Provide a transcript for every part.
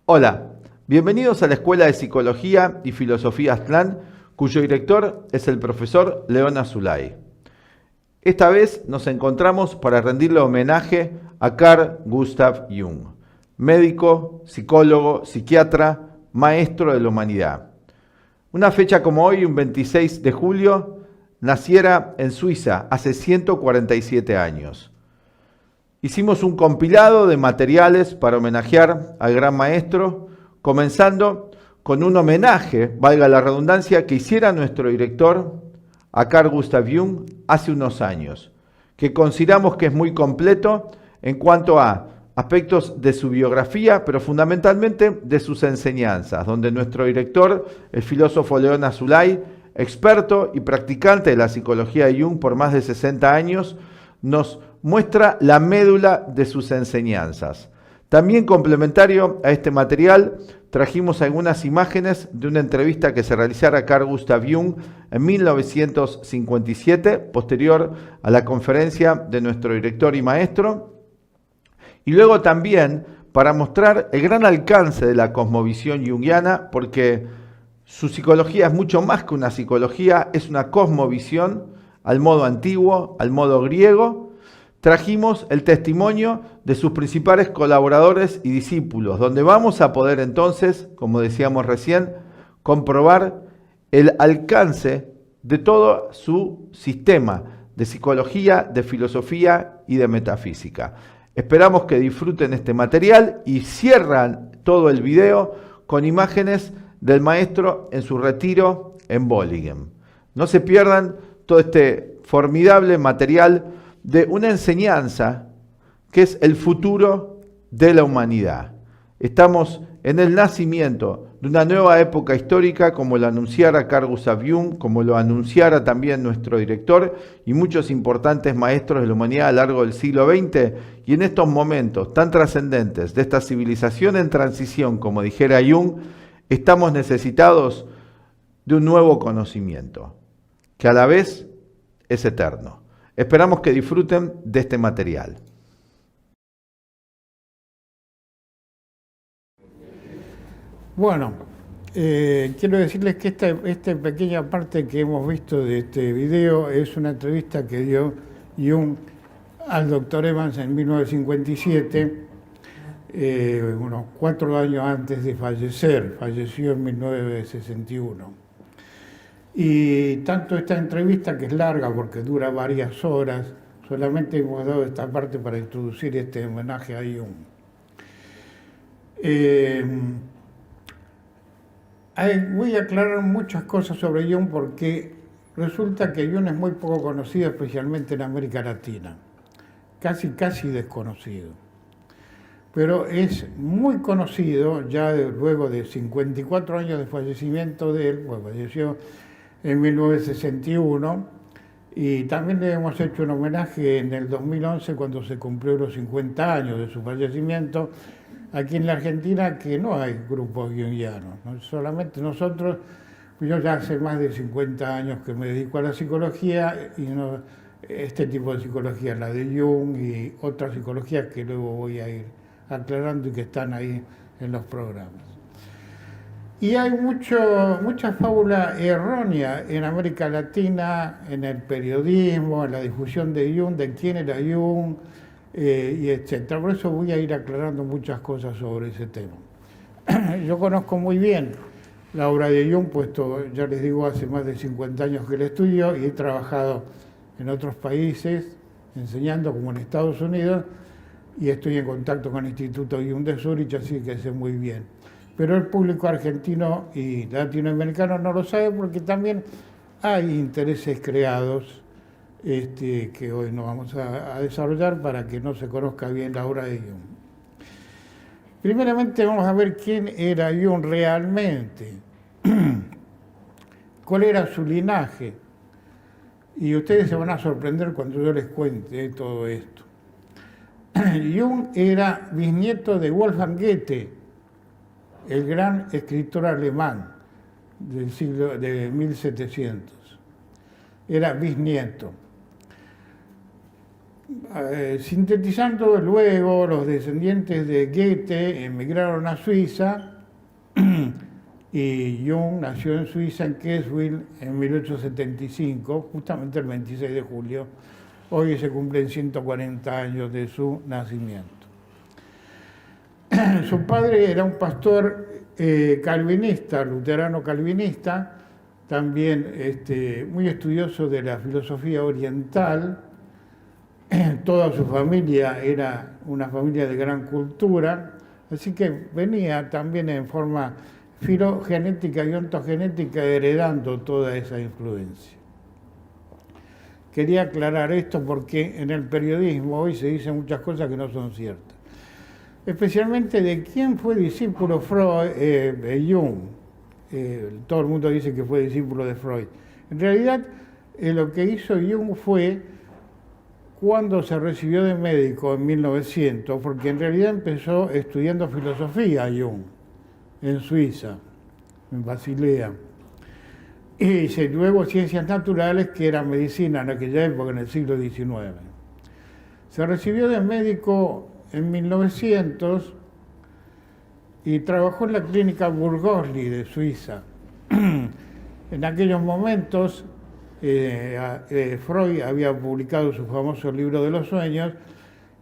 Hola, bienvenidos a la Escuela de Psicología y Filosofía Aztlán, cuyo director es el profesor León Azulay. Esta vez nos encontramos para rendirle homenaje a Carl Gustav Jung, médico, psicólogo, psiquiatra, maestro de la humanidad. Una fecha como hoy, un 26 de julio, naciera en Suiza hace 147 años. Hicimos un compilado de materiales para homenajear al gran maestro, comenzando con un homenaje, valga la redundancia, que hiciera nuestro director a Carl Gustav Jung hace unos años, que consideramos que es muy completo en cuanto a aspectos de su biografía, pero fundamentalmente de sus enseñanzas, donde nuestro director, el filósofo León Azulay, experto y practicante de la psicología de Jung por más de 60 años, nos muestra la médula de sus enseñanzas. También complementario a este material, trajimos algunas imágenes de una entrevista que se realizara a Carl Gustav Jung en 1957, posterior a la conferencia de nuestro director y maestro. Y luego también para mostrar el gran alcance de la cosmovisión junguiana, porque su psicología es mucho más que una psicología, es una cosmovisión al modo antiguo, al modo griego. Trajimos el testimonio de sus principales colaboradores y discípulos, donde vamos a poder entonces, como decíamos recién, comprobar el alcance de todo su sistema de psicología, de filosofía y de metafísica. Esperamos que disfruten este material y cierran todo el video con imágenes del maestro en su retiro en Bollingen. No se pierdan todo este formidable material de una enseñanza que es el futuro de la humanidad. Estamos en el nacimiento de una nueva época histórica, como lo anunciara Carl Gustav Jung, como lo anunciara también nuestro director y muchos importantes maestros de la humanidad a lo largo del siglo XX, y en estos momentos tan trascendentes de esta civilización en transición, como dijera Jung, estamos necesitados de un nuevo conocimiento, que a la vez es eterno. Esperamos que disfruten de este material. Bueno, quiero decirles que esta pequeña parte que hemos visto de este video es una entrevista que dio Jung al doctor Evans en 1957, unos 4 años antes de fallecer. Falleció en 1961. Y tanto esta entrevista, que es larga porque dura varias horas, solamente hemos dado esta parte para introducir este homenaje a Jung. Voy a aclarar muchas cosas sobre Jung porque resulta que Jung es muy poco conocido, especialmente en América Latina. Casi desconocido. Pero es muy conocido ya luego de 54 años de fallecimiento de él, pues falleció en 1961, y también le hemos hecho un homenaje en el 2011 cuando se cumplió los 50 años de su fallecimiento, aquí en la Argentina, que no hay grupos junguianos, ¿no? Solamente nosotros. Yo ya hace más de 50 años que me dedico a la psicología, y no, este tipo de psicología, la de Jung y otras psicologías que luego voy a ir aclarando y que están ahí en los programas. Y hay mucha fábula errónea en América Latina, en el periodismo, en la difusión de Jung, de quién era Jung, y etc. Por eso voy a ir aclarando muchas cosas sobre ese tema. Yo conozco muy bien la obra de Jung, puesto, ya les digo, hace más de 50 años que la estudio, y he trabajado en otros países enseñando, como en Estados Unidos, y estoy en contacto con el Instituto Jung de Zurich, así que sé muy bien. Pero el público argentino y latinoamericano no lo sabe porque también hay intereses creados que hoy no vamos a desarrollar para que no se conozca bien la obra de Jung. Primeramente vamos a ver quién era Jung realmente, cuál era su linaje, y ustedes se van a sorprender cuando yo les cuente todo esto. Jung era bisnieto de Wolfgang Goethe, el gran escritor alemán del siglo de 1700. Era bisnieto. Sintetizando, luego los descendientes de Goethe emigraron a Suiza y Jung nació en Suiza, en Kitzbühel, en 1875, justamente el 26 de julio. Hoy se cumplen 140 años de su nacimiento. Su padre era un pastor calvinista, luterano calvinista, también muy estudioso de la filosofía oriental. Toda su familia era una familia de gran cultura, así que venía también en forma filogenética y ontogenética heredando toda esa influencia. Quería aclarar esto porque en el periodismo hoy se dicen muchas cosas que no son ciertas. Especialmente de quién fue discípulo Freud, Jung. Todo el mundo dice que fue discípulo de Freud. En realidad, lo que hizo Jung fue, cuando se recibió de médico en 1900, porque en realidad empezó estudiando filosofía Jung, en Suiza, en Basilea. Y luego ciencias naturales, que era medicina en aquella época, en el siglo XIX. Se recibió de médico en 1900 y trabajó en la clínica Burgosli de Suiza. En aquellos momentos, Freud había publicado su famoso libro de los sueños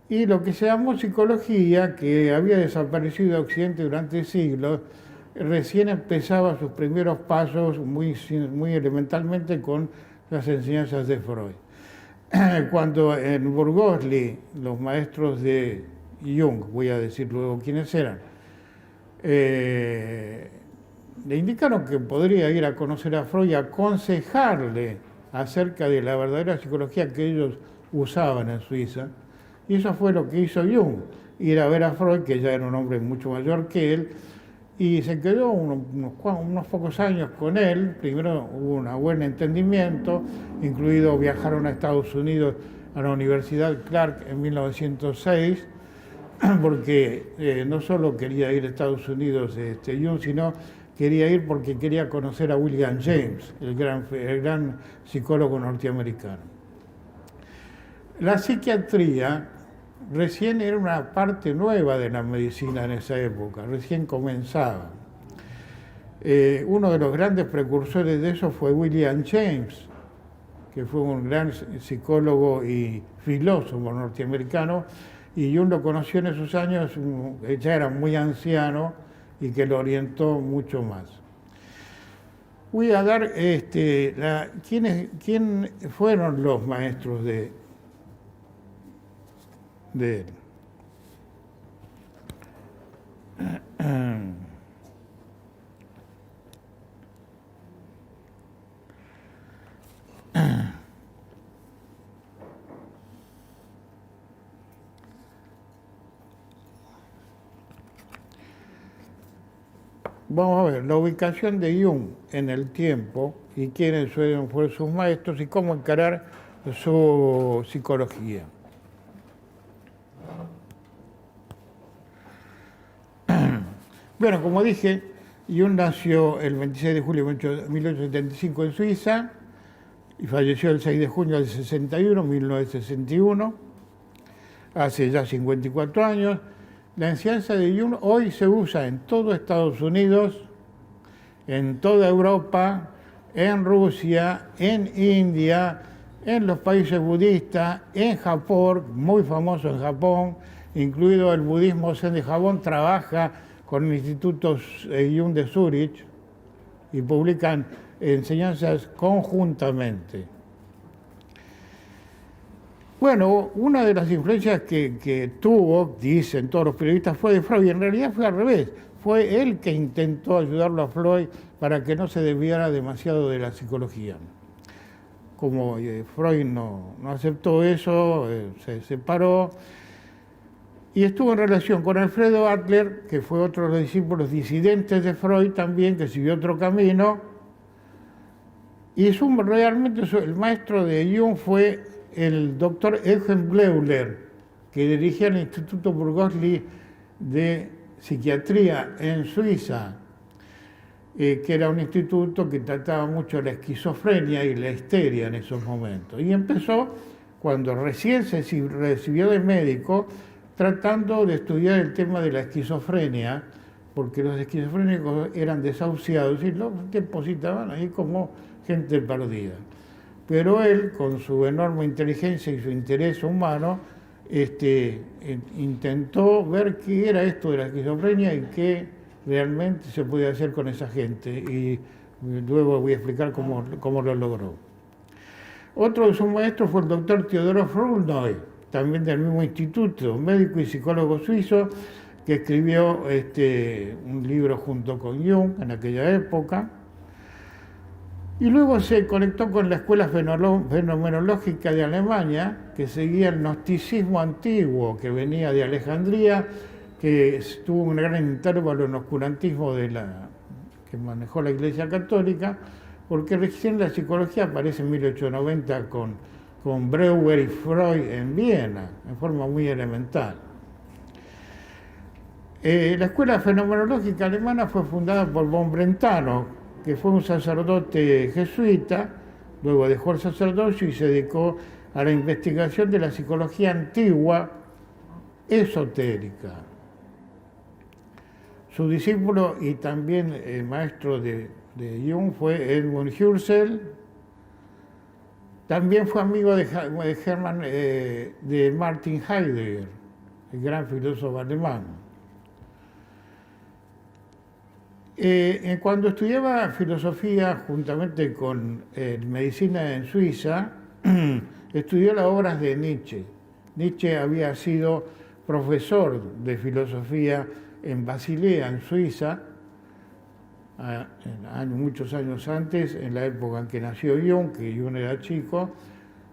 y lo que se llamó psicología, que había desaparecido de Occidente durante siglos, recién empezaba sus primeros pasos muy elementalmente con las enseñanzas de Freud. Cuando en Burgosli los maestros de Jung, voy a decir luego quiénes eran, le indicaron que podría ir a conocer a Freud y aconsejarle acerca de la verdadera psicología que ellos usaban en Suiza. Y eso fue lo que hizo Jung, ir a ver a Freud, que ya era un hombre mucho mayor que él, y se quedó unos pocos años con él. Primero hubo un buen entendimiento, incluido viajaron a Estados Unidos a la Universidad Clark en 1906, porque no solo quería ir a Estados Unidos Jung, sino quería ir porque quería conocer a William James, el gran psicólogo norteamericano. La psiquiatría recién era una parte nueva de la medicina en esa época, recién comenzaba. Uno de los grandes precursores de eso fue William James, que fue un gran psicólogo y filósofo norteamericano, y Jung lo conoció en esos años, ya era muy anciano y que lo orientó mucho más. Voy a dar quién fueron los maestros de él. Vamos a ver la ubicación de Jung en el tiempo y quiénes fueron sus maestros y cómo encarar su psicología. Bueno, como dije, Jung nació el 26 de julio de 1875 en Suiza y falleció el 6 de junio del 1961, hace ya 54 años. La enseñanza de Jung hoy se usa en todo Estados Unidos, en toda Europa, en Rusia, en India, en los países budistas, en Japón, muy famoso en Japón, incluido el budismo zen de Japón, trabaja con el Instituto Jung de Zúrich y publican enseñanzas conjuntamente. Bueno, una de las influencias que tuvo, dicen todos los periodistas, fue de Freud, y en realidad fue al revés. Fue él que intentó ayudarlo a Freud para que no se desviara demasiado de la psicología. Como Freud no aceptó eso, se separó, y estuvo en relación con Alfredo Adler, que fue otro de los discípulos disidentes de Freud también, que siguió otro camino, y realmente el maestro de Jung fue el doctor Eugen Bleuler, que dirigía el Instituto Burgosli de Psiquiatría en Suiza, que era un instituto que trataba mucho la esquizofrenia y la histeria en esos momentos. Y empezó cuando recién se recibió de médico, tratando de estudiar el tema de la esquizofrenia, porque los esquizofrénicos eran desahuciados y los depositaban ahí como gente perdida. Pero él, con su enorme inteligencia y su interés humano, intentó ver qué era esto de la esquizofrenia y qué realmente se podía hacer con esa gente. Y luego voy a explicar cómo lo logró. Otro de sus maestros fue el doctor Theodor Flournoy, también del mismo instituto, médico y psicólogo suizo, que escribió un libro junto con Jung en aquella época. Y luego se conectó con la escuela fenomenológica de Alemania, que seguía el gnosticismo antiguo, que venía de Alejandría, que tuvo un gran intervalo en oscurantismo que manejó la Iglesia Católica, porque recién la psicología aparece en 1890 con Breuer y Freud en Viena, en forma muy elemental. La escuela fenomenológica alemana fue fundada por von Brentano, que fue un sacerdote jesuita, luego dejó el sacerdocio y se dedicó a la investigación de la psicología antigua esotérica. Su discípulo y también maestro de Jung fue Edmund Husserl. También fue amigo de Martin Heidegger, el gran filósofo alemán. Cuando estudiaba filosofía juntamente con medicina en Suiza, estudió las obras de Nietzsche. Nietzsche había sido profesor de filosofía en Basilea, en Suiza, muchos años antes, en la época en que nació Jung, que Jung era chico,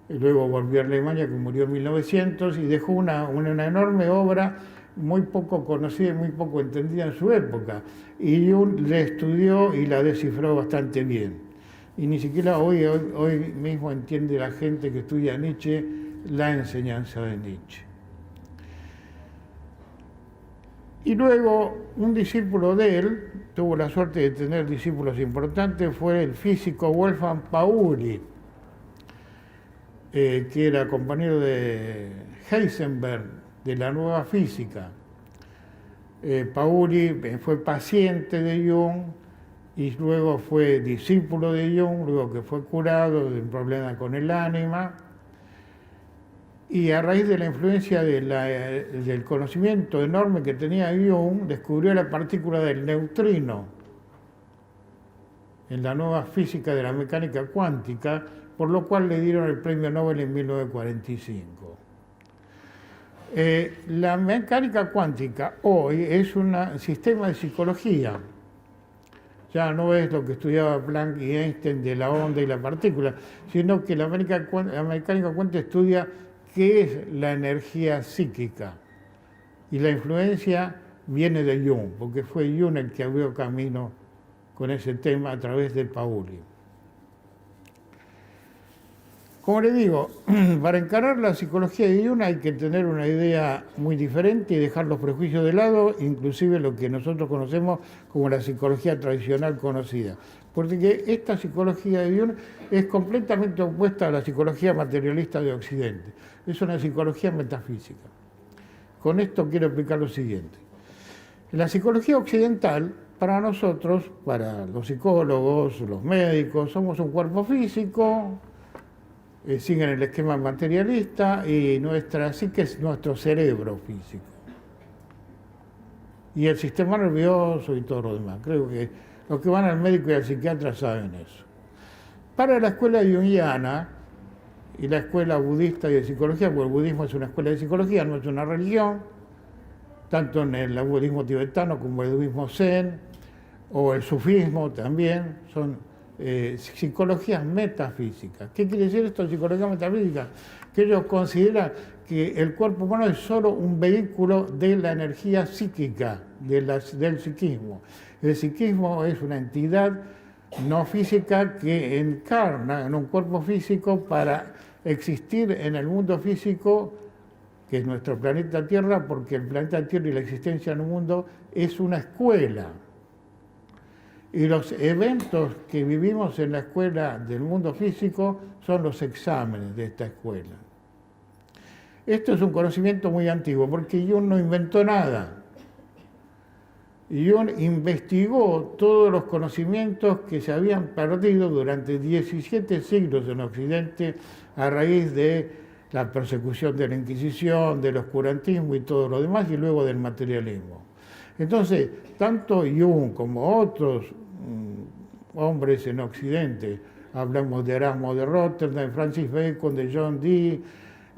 y luego volvió a Alemania, que murió en 1900, y dejó una enorme obra muy poco conocida y muy poco entendida en su época. Y Jung la estudió y la descifró bastante bien. Y ni siquiera hoy mismo entiende la gente que estudia Nietzsche la enseñanza de Nietzsche. Y luego un discípulo de él, tuvo la suerte de tener discípulos importantes, fue el físico Wolfgang Pauli, que era compañero de Heisenberg, de la nueva física. Pauli fue paciente de Jung y luego fue discípulo de Jung, luego que fue curado de un problema con el ánima. Y a raíz de la influencia del conocimiento enorme que tenía Jung, descubrió la partícula del neutrino en la nueva física de la mecánica cuántica, por lo cual le dieron el premio Nobel en 1945. La mecánica cuántica hoy es un sistema de psicología. Ya no es lo que estudiaba Planck y Einstein de la onda y la partícula, sino que la mecánica cuántica estudia qué es la energía psíquica. Y la influencia viene de Jung, porque fue Jung el que abrió camino con ese tema a través de Pauli. Como le digo, para encarar la psicología de Jung hay que tener una idea muy diferente y dejar los prejuicios de lado, inclusive lo que nosotros conocemos como la psicología tradicional conocida. Porque esta psicología de Jung es completamente opuesta a la psicología materialista de Occidente. Es una psicología metafísica. Con esto quiero explicar lo siguiente. La psicología occidental, para nosotros, para los psicólogos, los médicos, somos un cuerpo físico, siguen el esquema materialista y nuestra psique es nuestro cerebro físico. Y el sistema nervioso y todo lo demás. Creo que los que van al médico y al psiquiatra saben eso. Para la escuela junguiana y la escuela budista y de psicología, porque el budismo es una escuela de psicología, no es una religión, tanto en el budismo tibetano como el budismo zen, o el sufismo también, son psicologías metafísicas. ¿Qué quiere decir esto de psicología metafísica? Que ellos consideran que el cuerpo humano es solo un vehículo de la energía psíquica, del psiquismo. El psiquismo es una entidad no física que encarna en un cuerpo físico para existir en el mundo físico, que es nuestro planeta Tierra, porque el planeta Tierra y la existencia en un mundo es una escuela. Y los eventos que vivimos en la escuela del mundo físico son los exámenes de esta escuela. Esto es un conocimiento muy antiguo, porque Jung no inventó nada. Jung investigó todos los conocimientos que se habían perdido durante 17 siglos en Occidente a raíz de la persecución de la Inquisición, del oscurantismo y todo lo demás, y luego del materialismo. Entonces, tanto Jung como otros hombres en Occidente, hablamos de Erasmo de Rotterdam, Francis Bacon, de John Dee,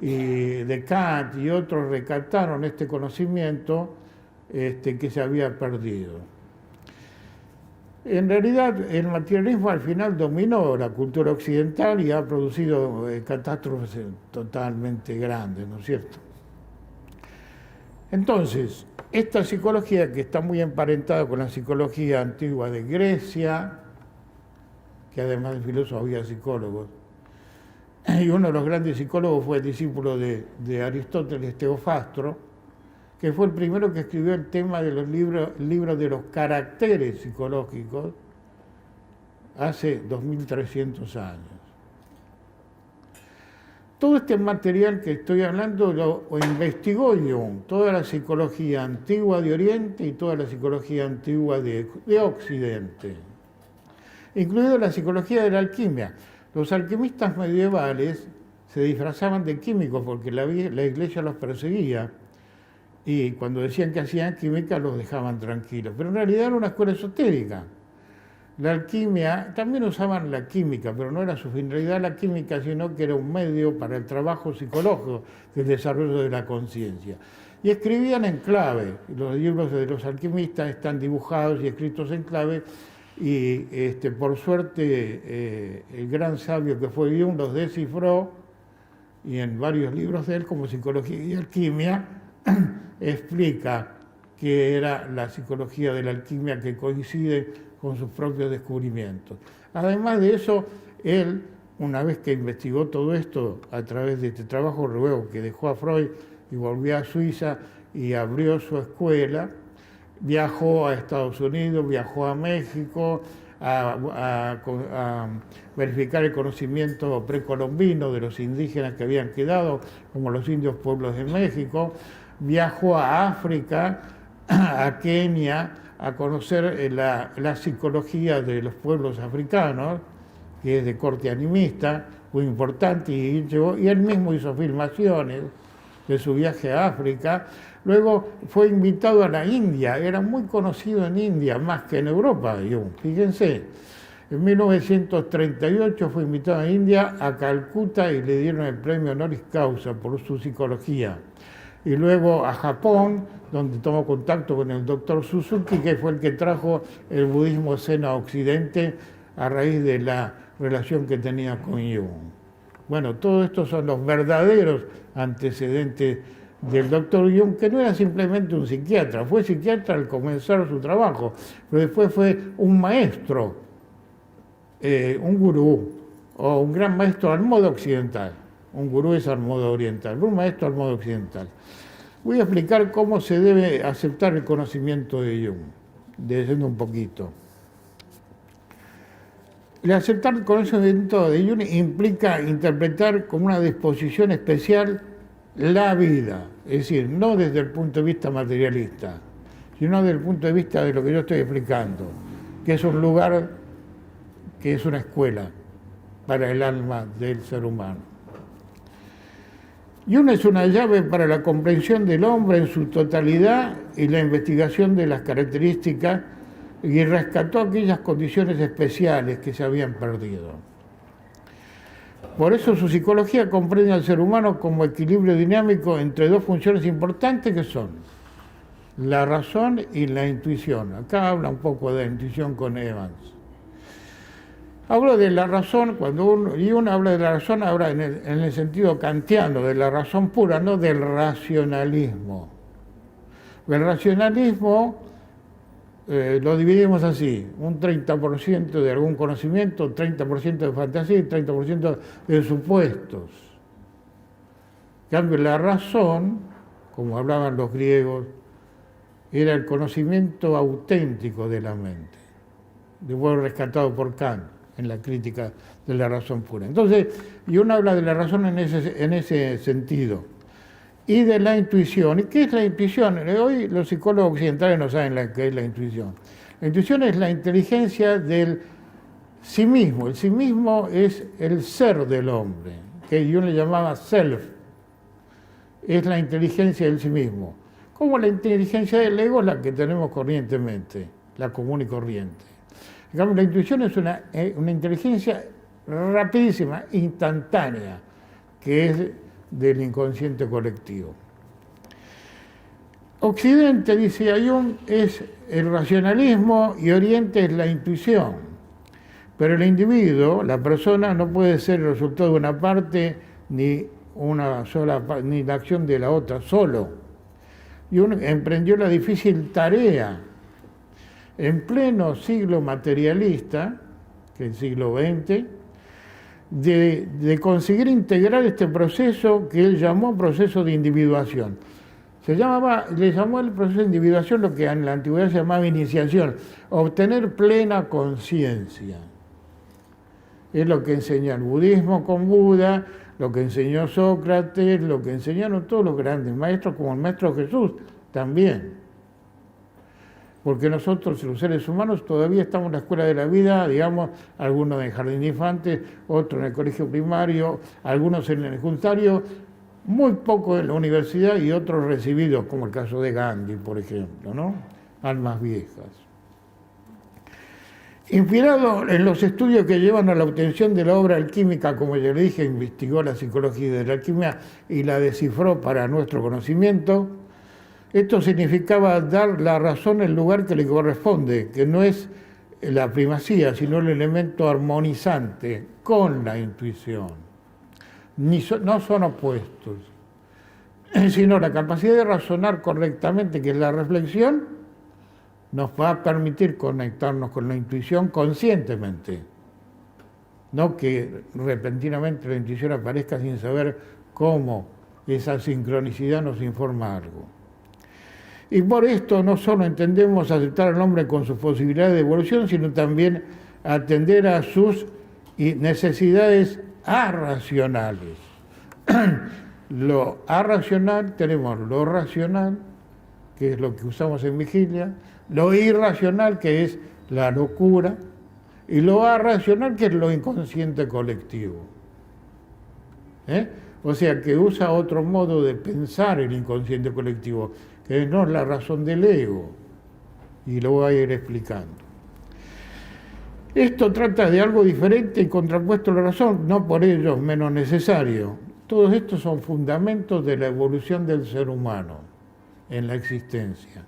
y Descartes y otros rescataron este conocimiento que se había perdido. En realidad, el materialismo al final dominó la cultura occidental y ha producido catástrofes totalmente grandes, ¿no es cierto? Entonces, esta psicología, que está muy emparentada con la psicología antigua de Grecia, que además de filósofos había psicólogos, y uno de los grandes psicólogos fue el discípulo de Aristóteles, Teofastro, que fue el primero que escribió el tema de los libros de los caracteres psicológicos hace 2300 años. Todo este material que estoy hablando lo investigó Jung, toda la psicología antigua de Oriente y toda la psicología antigua de Occidente, incluido la psicología de la alquimia. Los alquimistas medievales se disfrazaban de químicos porque la iglesia los perseguía, y cuando decían que hacían química los dejaban tranquilos, pero en realidad era una escuela esotérica. La alquimia, también usaban la química, pero no era su finalidad la química, sino que era un medio para el trabajo psicológico del desarrollo de la conciencia. Y escribían en clave. Los libros de los alquimistas están dibujados y escritos en clave, y por suerte el gran sabio que fue Jung los descifró, y en varios libros de él, como Psicología y Alquimia, explica que era la psicología de la alquimia que coincide con sus propios descubrimientos. Además de eso, él, una vez que investigó todo esto a través de este trabajo, luego que dejó a Freud y volvió a Suiza y abrió su escuela, viajó a Estados Unidos, viajó a México a verificar el conocimiento precolombino de los indígenas que habían quedado, como los indios pueblos de México, viajó a África, a Kenia, a conocer la psicología de los pueblos africanos, que es de corte animista, muy importante, y él mismo hizo filmaciones de su viaje a África. Luego fue invitado a la India, era muy conocido en India, más que en Europa, fíjense. En 1938 fue invitado a India, a Calcuta, y le dieron el premio honoris causa por su psicología. Y luego a Japón, donde tomó contacto con el doctor Suzuki, que fue el que trajo el budismo zen a Occidente a raíz de la relación que tenía con Jung. Bueno, todos estos son los verdaderos antecedentes del doctor Jung, que no era simplemente un psiquiatra, fue psiquiatra al comenzar su trabajo, pero después fue un maestro, un gurú, o un gran maestro al modo occidental. Un gurú es al modo oriental, un maestro al modo occidental. Voy a explicar cómo se debe aceptar el conocimiento de Jung, desde un poquito. El aceptar el conocimiento de Jung implica interpretar como una disposición especial la vida, es decir, no desde el punto de vista materialista, sino desde el punto de vista de lo que yo estoy explicando, que es un lugar, que es una escuela para el alma del ser humano. Jung es una llave para la comprensión del hombre en su totalidad y la investigación de las características, y rescató aquellas condiciones especiales que se habían perdido. Por eso su psicología comprende al ser humano como equilibrio dinámico entre dos funciones importantes que son la razón y la intuición. Acá habla un poco de la intuición con Evans. Hablo de la razón, cuando uno habla de la razón, habla en el sentido kantiano, de la razón pura, no del racionalismo. El racionalismo lo dividimos así, un 30% de algún conocimiento, 30% de fantasía y 30% de supuestos. En cambio, la razón, como hablaban los griegos, era el conocimiento auténtico de la mente, después rescatado por Kant en la crítica de la razón pura. Entonces, Jung habla de la razón en ese sentido. y de la intuición. ¿Y qué es la intuición? Hoy los psicólogos occidentales no saben qué es la intuición. La intuición es la inteligencia del sí mismo. El sí mismo es el ser del hombre, que yo le llamaba self. Es la inteligencia del sí mismo. Como la inteligencia del ego es la que tenemos corrientemente, la común y corriente. En cambio, la intuición es una inteligencia rapidísima, instantánea, que es del inconsciente colectivo. Occidente, dice Jung, es el racionalismo y Oriente es la intuición. Pero el individuo, la persona, no puede ser el resultado de una parte ni la acción de la otra solo. Jung emprendió la difícil tarea en pleno siglo materialista, que es el siglo XX, de conseguir integrar este proceso que él llamó proceso de individuación. Le llamó el proceso de individuación lo que en la antigüedad se llamaba iniciación, obtener plena conciencia. Es lo que enseñó el budismo con Buda, lo que enseñó Sócrates, lo que enseñaron todos los grandes maestros, como el maestro Jesús también. Porque nosotros, los seres humanos, todavía estamos en la escuela de la vida, digamos, algunos en el jardín de infantes, otros en el colegio primario, algunos en el secundario, muy poco en la universidad y otros recibidos, como el caso de Gandhi, por ejemplo, ¿no? Almas viejas. Inspirado en los estudios que llevan a la obtención de la obra alquímica, como ya le dije, investigó la psicología de la alquimia y la descifró para nuestro conocimiento. Esto significaba dar la razón en el lugar que le corresponde, que no es la primacía, sino el elemento armonizante con la intuición. No son opuestos, sino la capacidad de razonar correctamente, que es la reflexión, nos va a permitir conectarnos con la intuición conscientemente. No que repentinamente la intuición aparezca sin saber cómo esa sincronicidad nos informa algo. Y por esto no solo entendemos aceptar al hombre con sus posibilidades de evolución, sino también atender a sus necesidades arracionales. Lo arracional, tenemos lo racional, que es lo que usamos en vigilia, lo irracional, que es la locura, y lo arracional, que es lo inconsciente colectivo. O sea, que usa otro modo de pensar el inconsciente colectivo, que no es la razón del ego, y lo voy a ir explicando. Esto trata de algo diferente y contrapuesto a la razón, no por ello menos necesario. Todos estos son fundamentos de la evolución del ser humano en la existencia.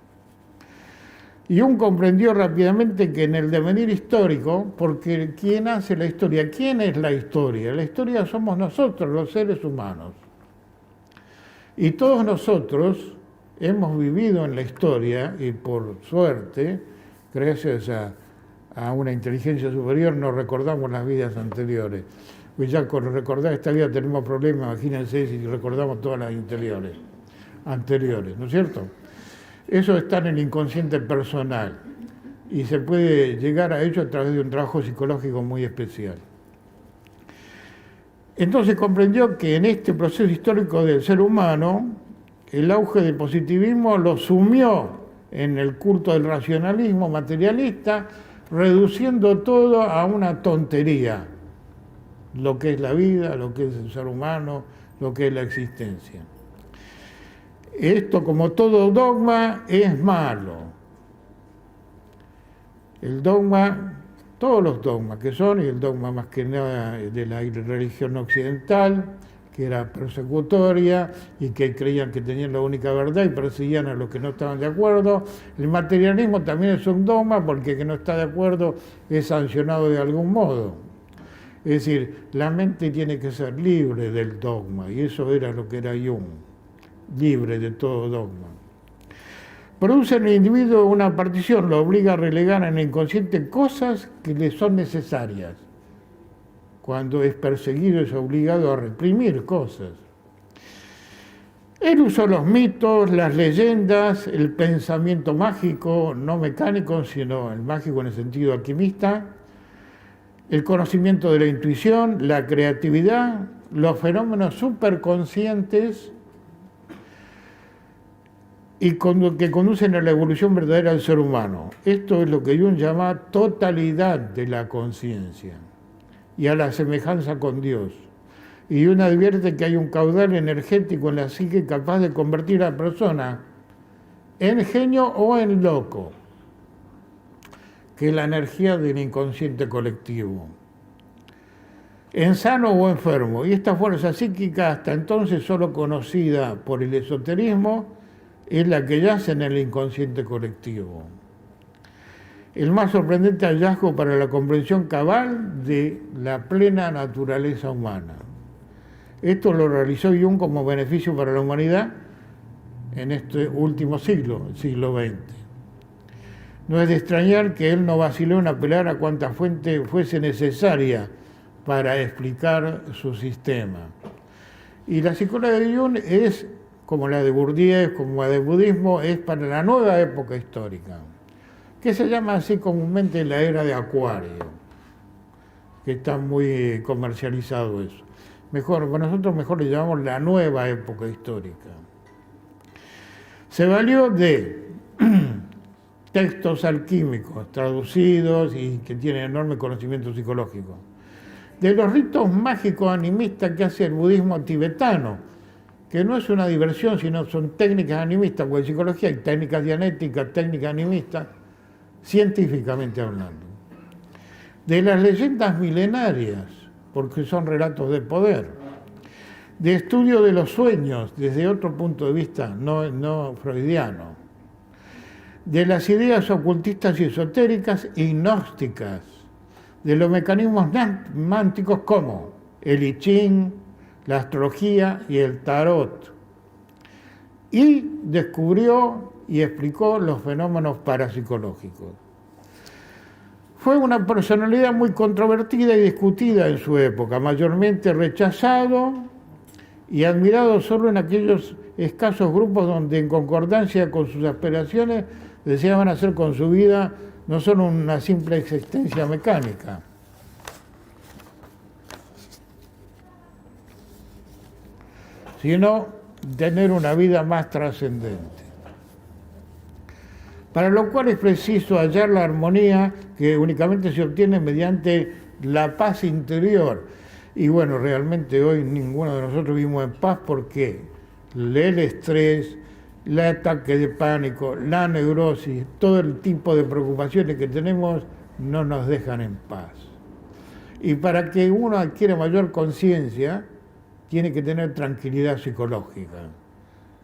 Jung comprendió rápidamente que en el devenir histórico, porque ¿quién hace la historia? ¿Quién es la historia? La historia somos nosotros, los seres humanos. Y todos nosotros hemos vivido en la historia, y por suerte, gracias a una inteligencia superior, nos recordamos las vidas anteriores. Pues ya con recordar esta vida tenemos problemas, imagínense si recordamos todas las anteriores, ¿no es cierto? Eso está en el inconsciente personal y se puede llegar a ello a través de un trabajo psicológico muy especial. Entonces comprendió que en este proceso histórico del ser humano, el auge del positivismo lo sumió en el culto del racionalismo materialista, reduciendo todo a una tontería, lo que es la vida, lo que es el ser humano, lo que es la existencia. Esto, como todo dogma, es malo. El dogma, todos los dogmas que son, y el dogma más que nada de la religión occidental, que era persecutoria y que creían que tenían la única verdad y perseguían a los que no estaban de acuerdo. El materialismo también es un dogma porque el que no está de acuerdo es sancionado de algún modo. Es decir, la mente tiene que ser libre del dogma, y eso era lo que era Jung, libre de todo dogma. Produce en el individuo una partición, lo obliga a relegar en el inconsciente cosas que le son necesarias. Cuando es perseguido es obligado a reprimir cosas. Él usó los mitos, las leyendas, el pensamiento mágico, no mecánico, sino el mágico en el sentido alquimista, el conocimiento de la intuición, la creatividad, los fenómenos superconscientes y que conducen a la evolución verdadera del ser humano. Esto es lo que Jung llama totalidad de la conciencia y a la semejanza con Dios. Y Jung advierte que hay un caudal energético en la psique capaz de convertir a la persona en genio o en loco, que es la energía del inconsciente colectivo, en sano o enfermo. Y esta fuerza psíquica, hasta entonces solo conocida por el esoterismo, es la que yace en el inconsciente colectivo. El más sorprendente hallazgo para la comprensión cabal de la plena naturaleza humana. Esto lo realizó Jung como beneficio para la humanidad en este último siglo, el siglo XX. No es de extrañar que él no vaciló en apelar a cuanta fuente fuese necesaria para explicar su sistema. Y la psicología de Jung es, como la de Bourdieu, como la del budismo, es para la nueva época histórica, que se llama así comúnmente la era de Acuario, que está muy comercializado eso. Nosotros mejor le llamamos la nueva época histórica. Se valió de textos alquímicos traducidos y que tienen enorme conocimiento psicológico, de los ritos mágicos animistas que hace el budismo tibetano, que no es una diversión, sino son técnicas animistas, porque en psicología hay técnicas dianéticas, técnicas animistas, científicamente hablando. De las leyendas milenarias, porque son relatos de poder. De estudio de los sueños, desde otro punto de vista, no freudiano. De las ideas ocultistas y esotéricas y gnósticas. De los mecanismos mánticos como el I Ching, la astrología y el tarot. Y descubrió y explicó los fenómenos parapsicológicos. Fue una personalidad muy controvertida y discutida en su época, mayormente rechazado y admirado solo en aquellos escasos grupos donde, en concordancia con sus aspiraciones, deseaban hacer con su vida no solo una simple existencia mecánica, sino tener una vida más trascendente. Para lo cual es preciso hallar la armonía que únicamente se obtiene mediante la paz interior. Y bueno, realmente hoy ninguno de nosotros vivimos en paz porque el estrés, el ataque de pánico, la neurosis, todo el tipo de preocupaciones que tenemos no nos dejan en paz. Y para que uno adquiera mayor conciencia, tiene que tener tranquilidad psicológica.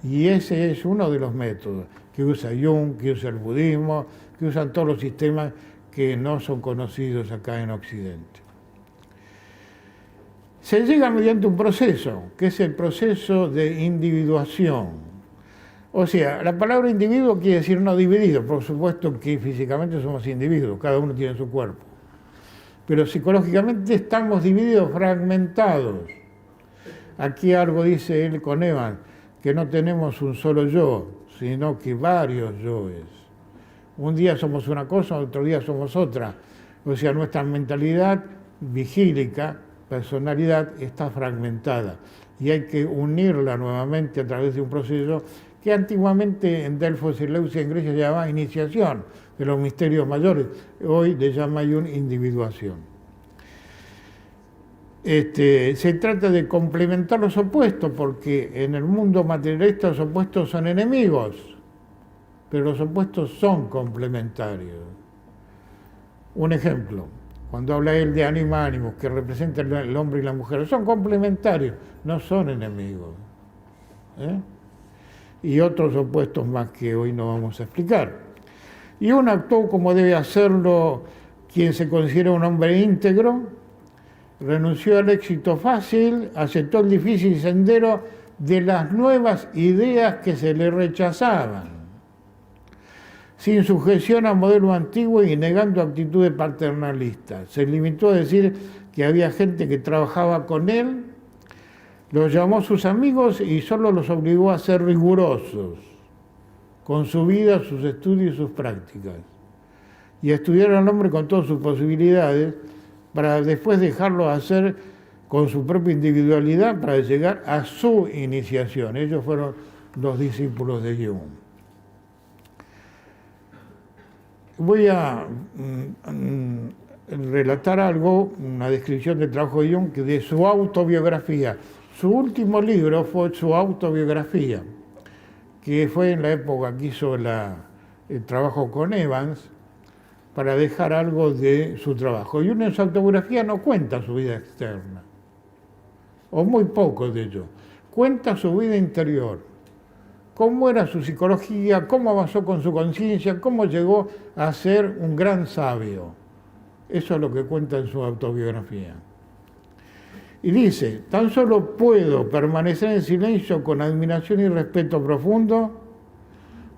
Y ese es uno de los métodos que usa Jung, que usa el budismo, que usan todos los sistemas que no son conocidos acá en Occidente. Se llega mediante un proceso, que es el proceso de individuación. O sea, la palabra individuo quiere decir no dividido. Por supuesto que físicamente somos individuos, cada uno tiene su cuerpo. Pero psicológicamente estamos divididos, fragmentados. Aquí algo dice él con Evan, que no tenemos un solo yo, sino que varios yoes. Un día somos una cosa, otro día somos otra. O sea, nuestra mentalidad vigílica, personalidad, está fragmentada. Y hay que unirla nuevamente a través de un proceso que antiguamente en Delfos y Eleusis en Grecia se llamaba iniciación de los misterios mayores. Hoy le llama individuación. Se trata de complementar los opuestos, porque en el mundo materialista los opuestos son enemigos, pero los opuestos son complementarios. Un ejemplo, cuando habla él de anima animus, que representa el hombre y la mujer, son complementarios, no son enemigos. Y otros opuestos más que hoy no vamos a explicar. Y uno actuó como debe hacerlo quien se considera un hombre íntegro, renunció al éxito fácil, aceptó el difícil sendero de las nuevas ideas que se le rechazaban, sin sujeción a modelo antiguo y negando actitudes paternalistas. Se limitó a decir que había gente que trabajaba con él, los llamó sus amigos y solo los obligó a ser rigurosos con su vida, sus estudios y sus prácticas, y a estudiar al hombre con todas sus posibilidades, para después dejarlo hacer con su propia individualidad para llegar a su iniciación. Ellos fueron los discípulos de Jung. voy a relatar algo, una descripción del trabajo de Jung de su autobiografía. Su último libro fue su autobiografía, que fue en la época que hizo el trabajo con Evans, para dejar algo de su trabajo. Jung en su autobiografía no cuenta su vida externa, o muy poco de ello. Cuenta su vida interior, cómo era su psicología, cómo avanzó con su conciencia, cómo llegó a ser un gran sabio. Eso es lo que cuenta en su autobiografía. Y dice, tan solo puedo permanecer en silencio con admiración y respeto profundo,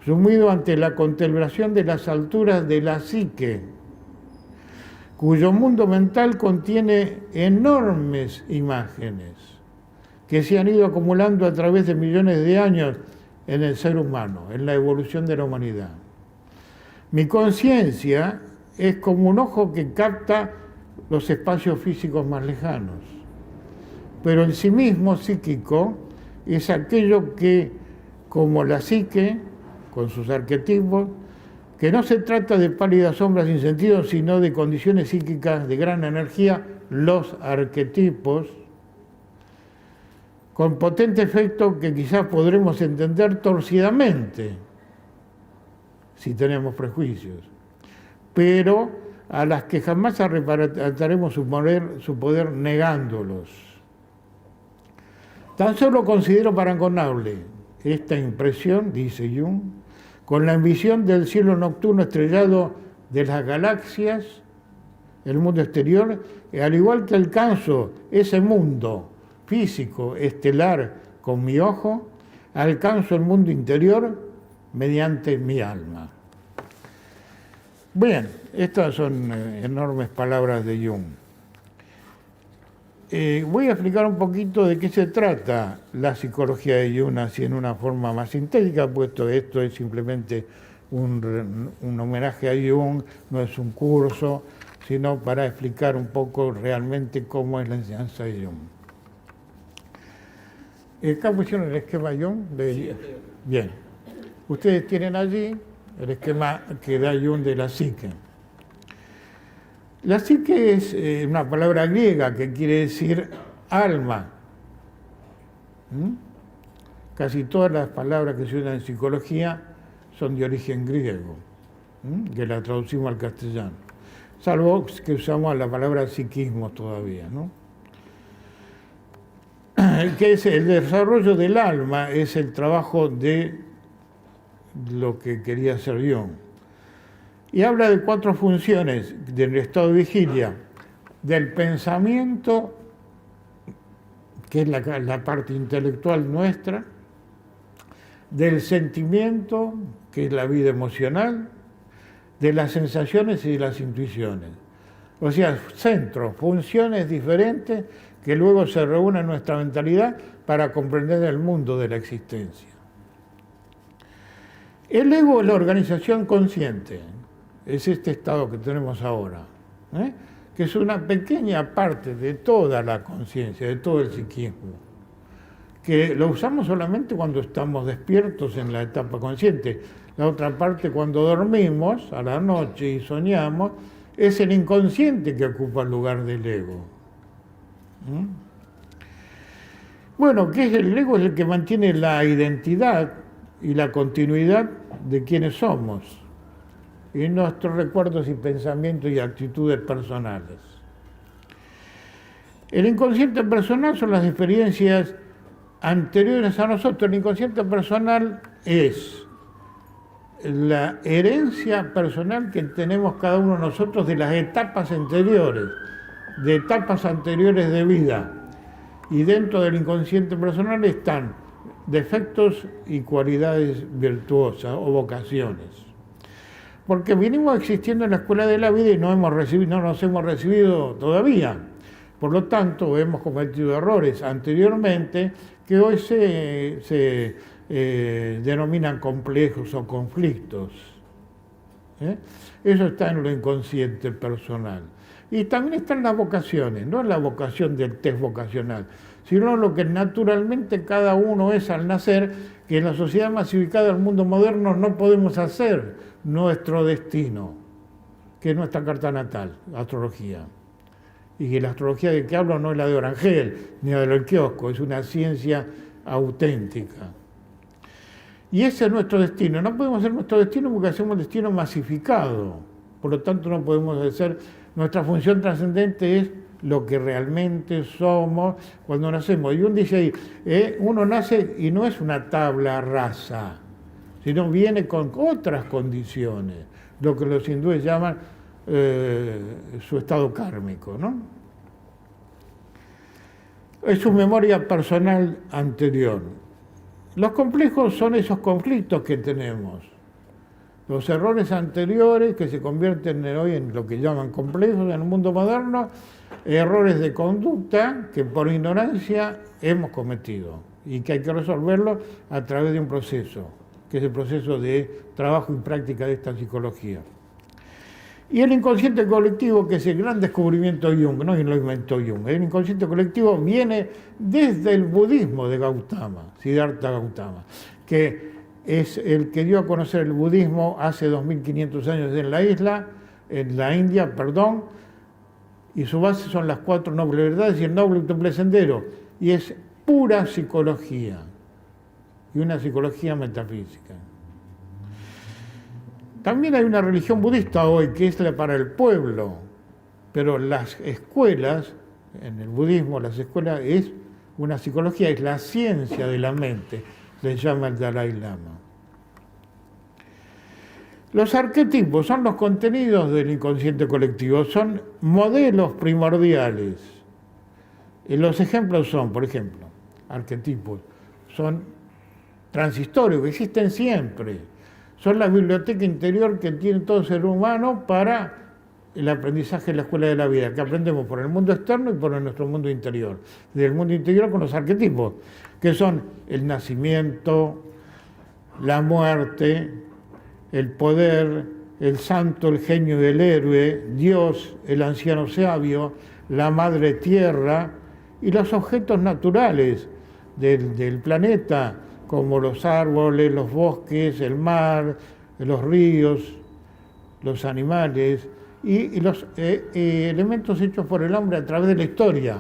sumido ante la contemplación de las alturas de la psique, cuyo mundo mental contiene enormes imágenes que se han ido acumulando a través de millones de años en el ser humano, en la evolución de la humanidad. Mi conciencia es como un ojo que capta los espacios físicos más lejanos, pero en sí mismo psíquico es aquello que, como la psique, con sus arquetipos, que no se trata de pálidas sombras sin sentido, sino de condiciones psíquicas de gran energía, los arquetipos, con potente efecto que quizás podremos entender torcidamente, si tenemos prejuicios, pero a las que jamás arrebataremos su poder negándolos. Tan solo considero paragonable esta impresión, dice Jung, con la visión del cielo nocturno estrellado de las galaxias, el mundo exterior, y al igual que alcanzo ese mundo físico, estelar, con mi ojo, alcanzo el mundo interior mediante mi alma. Bien, estas son enormes palabras de Jung. Voy a explicar un poquito de qué se trata la psicología de Jung, así en una forma más sintética, puesto que esto es simplemente un homenaje a Jung, no es un curso, sino para explicar un poco realmente cómo es la enseñanza de Jung. Acá pusieron el esquema Jung. Bien. Ustedes tienen allí el esquema que da Jung de la psique. La psique es una palabra griega que quiere decir alma. Casi todas las palabras que se usan en psicología son de origen griego, que la traducimos al castellano, salvo que usamos la palabra psiquismo todavía, ¿no? Que es el desarrollo del alma, es el trabajo de lo que quería hacer Jung. Y habla de 4 funciones del estado de vigilia: del pensamiento, que es la parte intelectual nuestra, del sentimiento, que es la vida emocional, de las sensaciones y de las intuiciones. O sea, centros, funciones diferentes que luego se reúnen en nuestra mentalidad para comprender el mundo de la existencia. El ego es la organización consciente, es este estado que tenemos ahora, que es una pequeña parte de toda la conciencia, de todo el psiquismo, que lo usamos solamente cuando estamos despiertos en la etapa consciente. La otra parte, cuando dormimos a la noche y soñamos, es el inconsciente que ocupa el lugar del ego. Bueno, ¿qué es el ego? Es el que mantiene la identidad y la continuidad de quienes somos y nuestros recuerdos y pensamientos y actitudes personales. El inconsciente personal son las experiencias anteriores a nosotros. El inconsciente personal es la herencia personal que tenemos cada uno de nosotros de las etapas anteriores, de vida. Y dentro del inconsciente personal están defectos y cualidades virtuosas o vocaciones. Porque vinimos existiendo en la escuela de la vida y no nos hemos recibido todavía. Por lo tanto, hemos cometido errores anteriormente que hoy se denominan complejos o conflictos. Eso está en lo inconsciente personal. Y también están las vocaciones, no es la vocación del test vocacional, sino lo que naturalmente cada uno es al nacer, que en la sociedad masificada del mundo moderno no podemos hacer nuestro destino. que es nuestra carta natal, astrología. Y que la astrología de que hablo no es la de Orangel, ni la del kiosco, es una ciencia auténtica. Y ese es nuestro destino. No podemos hacer nuestro destino porque hacemos el destino masificado. Por lo tanto, no podemos hacer... Nuestra función trascendente es lo que realmente somos cuando nacemos. Y uno dice ahí, uno nace y no es una tabla rasa, sino viene con otras condiciones, lo que los hindúes llaman su estado kármico, ¿no? Es su memoria personal anterior. Los complejos son esos conflictos que tenemos. Los errores anteriores que se convierten hoy en lo que llaman complejos en el mundo moderno, errores de conducta que por ignorancia hemos cometido y que hay que resolverlo a través de un proceso, que es el proceso de trabajo y práctica de esta psicología. Y el inconsciente colectivo, que es el gran descubrimiento de Jung, no lo inventó Jung, el inconsciente colectivo viene desde el budismo de Gautama, Siddhartha Gautama, que es el que dio a conocer el budismo hace 2500 años en la India, y su base son las 4 nobles verdades y el noble y triple sendero, y es pura psicología, y una psicología metafísica. También hay una religión budista hoy que es la para el pueblo, pero las escuelas, en el budismo las escuelas es una psicología, es la ciencia de la mente, le llama el Dalai Lama. Los arquetipos son los contenidos del inconsciente colectivo, son modelos primordiales. Y los ejemplos son, por ejemplo, arquetipos, son transitorios, que existen siempre. Son la biblioteca interior que tiene todo ser humano para el aprendizaje en la escuela de la vida, que aprendemos por el mundo externo y por nuestro mundo interior. Desde el mundo interior con los arquetipos, que son el nacimiento, la muerte, el poder, el santo, el genio y el héroe, Dios, el anciano sabio, la madre tierra y los objetos naturales del planeta, como los árboles, los bosques, el mar, los ríos, los animales y los elementos hechos por el hombre a través de la historia.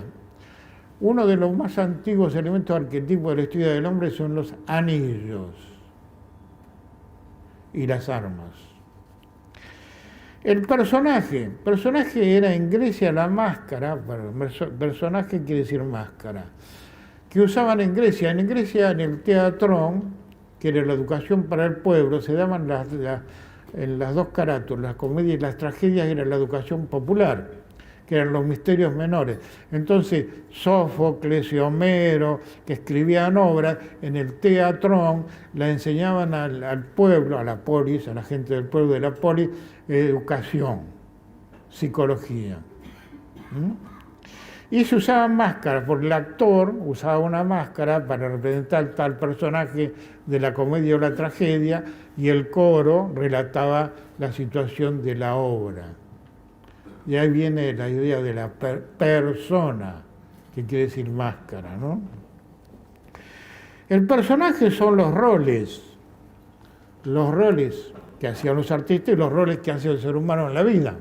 Uno de los más antiguos elementos arquetipos de la historia del hombre son los anillos y las armas. El personaje era en Grecia la máscara, personaje quiere decir máscara, que usaban en Grecia. En Grecia, en el teatrón, que era la educación para el pueblo, se daban en las dos carátulas, las comedias y las tragedias, era la educación popular, que eran los misterios menores. Entonces, Sófocles y Homero, que escribían obras, en el teatrón la enseñaban al pueblo, a la polis, a la gente del pueblo de la polis, educación, psicología. Y se usaban máscaras, porque el actor usaba una máscara para representar tal personaje de la comedia o la tragedia, y el coro relataba la situación de la obra. Y ahí viene la idea de la persona, que quiere decir máscara, ¿no? El personaje son los roles que hacían los artistas y los roles que hace el ser humano en la vida.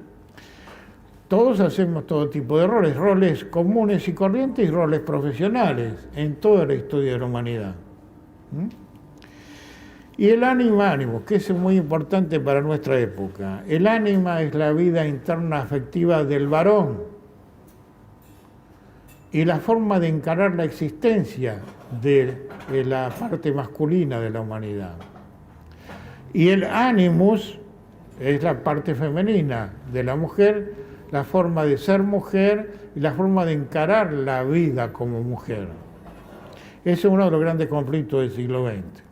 Todos hacemos todo tipo de roles comunes y corrientes y roles profesionales en toda la historia de la humanidad. Y el ánima, que es muy importante para nuestra época. El ánima es la vida interna afectiva del varón y la forma de encarar la existencia de la parte masculina de la humanidad. Y el animus es la parte femenina de la mujer, la forma de ser mujer y la forma de encarar la vida como mujer. Ese es uno de los grandes conflictos del siglo XX.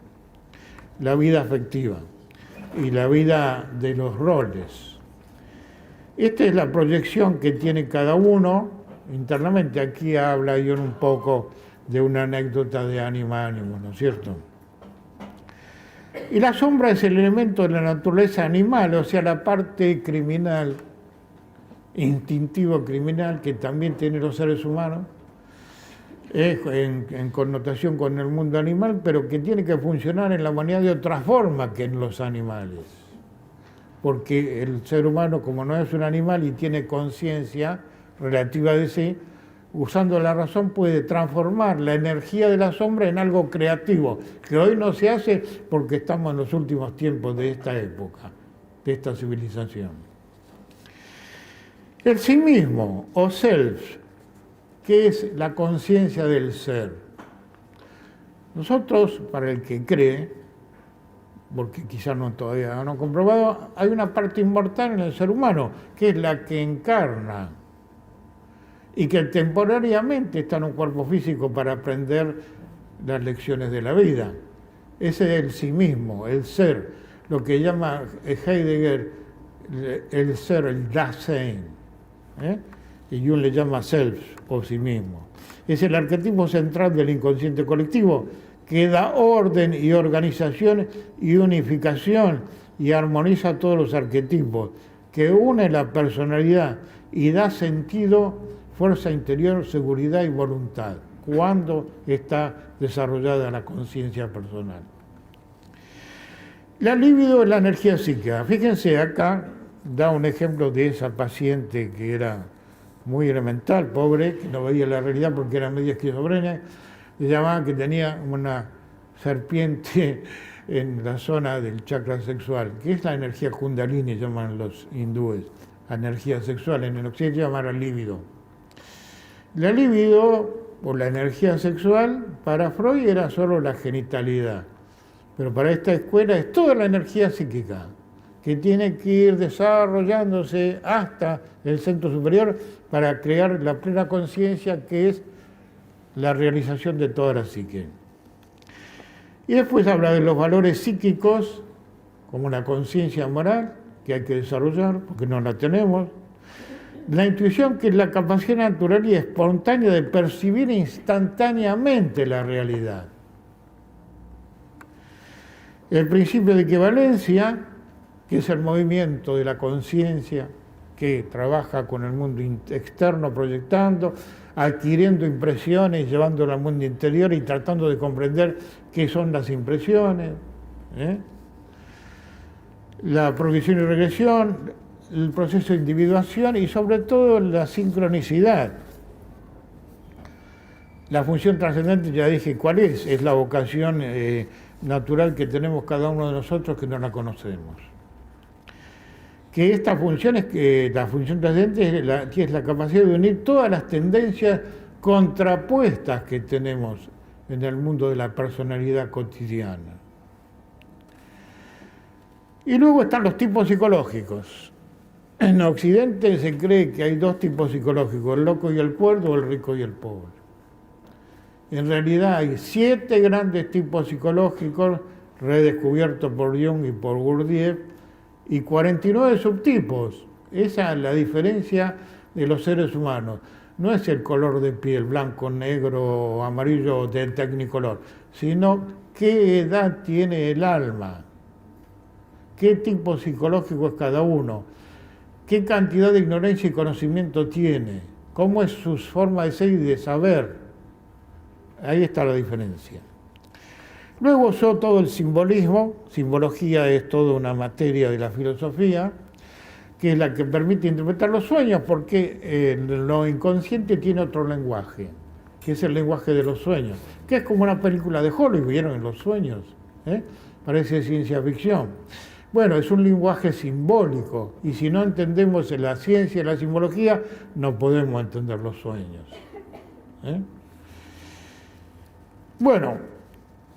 La vida afectiva y la vida de los roles. Esta es la proyección que tiene cada uno internamente. Aquí habla yo un poco de una anécdota de ánima, ¿no es cierto? Y la sombra es el elemento de la naturaleza animal, o sea, la parte criminal, instintivo criminal que también tienen los seres humanos, en connotación con el mundo animal, pero que tiene que funcionar en la humanidad de otra forma que en los animales. porque el ser humano, como no es un animal y tiene conciencia relativa de sí, usando la razón puede transformar la energía de la sombra en algo creativo, que hoy no se hace porque estamos en los últimos tiempos de esta época, de esta civilización. El sí mismo, o self, que es la conciencia del ser. Nosotros, para el que cree, porque quizás todavía no comprobado, hay una parte inmortal en el ser humano, que es la que encarna, y que temporariamente está en un cuerpo físico para aprender las lecciones de la vida. Ese es el sí mismo, el ser, lo que llama Heidegger el ser, el Dasein, y Jung le llama self, o sí mismo. Es el arquetipo central del inconsciente colectivo, que da orden y organización y unificación y armoniza todos los arquetipos, que une la personalidad y da sentido, fuerza interior, seguridad y voluntad, cuando está desarrollada la conciencia personal. La libido es la energía psíquica. Fíjense, acá da un ejemplo de esa paciente que era muy elemental, pobre, que no veía la realidad porque era media esquizofrenia, le llamaban que tenía una serpiente en la zona del chakra sexual, que es la energía kundalini, llaman los hindúes, la energía sexual, en el occidente llaman líbido. La libido, o la energía sexual, para Freud era solo la genitalidad, pero para esta escuela es toda la energía psíquica, que tiene que ir desarrollándose hasta el centro superior para crear la plena conciencia, que es la realización de toda la psique. Y después habla de los valores psíquicos, como la conciencia moral, que hay que desarrollar, porque no la tenemos. La intuición, que es la capacidad natural y espontánea de percibir instantáneamente la realidad. El principio de equivalencia, que es el movimiento de la conciencia, que trabaja con el mundo externo proyectando, adquiriendo impresiones, llevándolas al mundo interior y tratando de comprender qué son las impresiones. La progresión y regresión, el proceso de individuación y sobre todo la sincronicidad. La función trascendente, ya dije cuál es la vocación natural que tenemos cada uno de nosotros que no la conocemos. Que esta función es que la función trascendente es la capacidad de unir todas las tendencias contrapuestas que tenemos en el mundo de la personalidad cotidiana. Y luego están los tipos psicológicos. En Occidente se cree que hay dos tipos psicológicos, el loco y el cuerdo, o el rico y el pobre. En realidad hay 7 grandes tipos psicológicos redescubiertos por Jung y por Gurdjieff, y 49 subtipos. Esa es la diferencia de los seres humanos. No es el color de piel, blanco, negro, amarillo, del tecnicolor, sino qué edad tiene el alma, qué tipo psicológico es cada uno, qué cantidad de ignorancia y conocimiento tiene, cómo es su forma de ser y de saber. Ahí está la diferencia. Luego usó todo el simbolismo. Simbología es toda una materia de la filosofía, que es la que permite interpretar los sueños, porque lo inconsciente tiene otro lenguaje, que es el lenguaje de los sueños, que es como una película de Hollywood, ¿vieron? En los sueños, parece ciencia ficción. Bueno, es un lenguaje simbólico, y si no entendemos la ciencia y la simbología, no podemos entender los sueños. Bueno,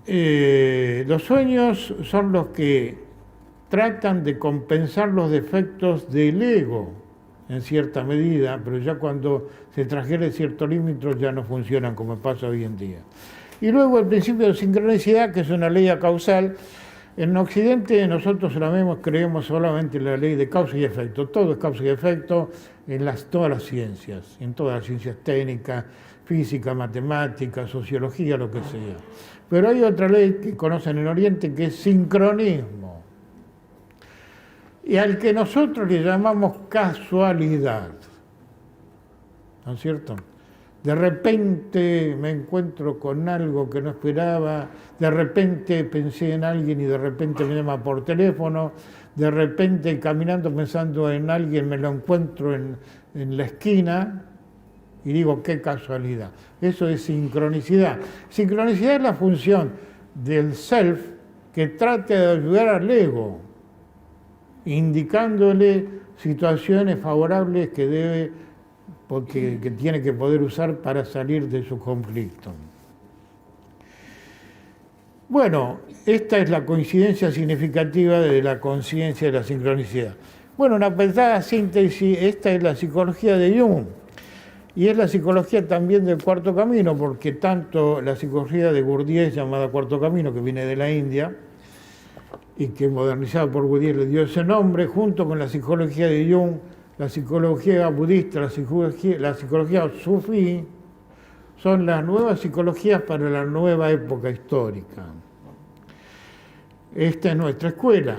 los sueños son los que tratan de compensar los defectos del ego en cierta medida, pero ya cuando se transgrede cierto límite ya no funcionan como pasa hoy en día. Y luego el principio de sincronicidad, que es una ley causal. En Occidente nosotros creemos solamente en la ley de causa y efecto. Todo es causa y efecto en todas las ciencias, en todas las ciencias técnicas, física, matemática, sociología, lo que sea. Pero hay otra ley que conocen en Oriente, que es sincronismo, y al que nosotros le llamamos casualidad, ¿no es cierto? De repente me encuentro con algo que no esperaba, de repente pensé en alguien y de repente me llama por teléfono, de repente caminando pensando en alguien me lo encuentro en la esquina y digo, qué casualidad. Eso es sincronicidad. Sincronicidad es la función del self que trata de ayudar al ego, indicándole situaciones favorables que tiene que poder usar para salir de su conflicto. Bueno, esta es la coincidencia significativa de la conciencia de la sincronicidad. Bueno, una pesada síntesis, esta es la psicología de Jung. Y es la psicología también del cuarto camino, porque tanto la psicología de Gurdjieff, llamada cuarto camino, que viene de la India, y que modernizado por Gurdjieff le dio ese nombre, junto con la psicología de Jung, la psicología budista, la psicología sufí, son las nuevas psicologías para la nueva época histórica. Esta es nuestra escuela.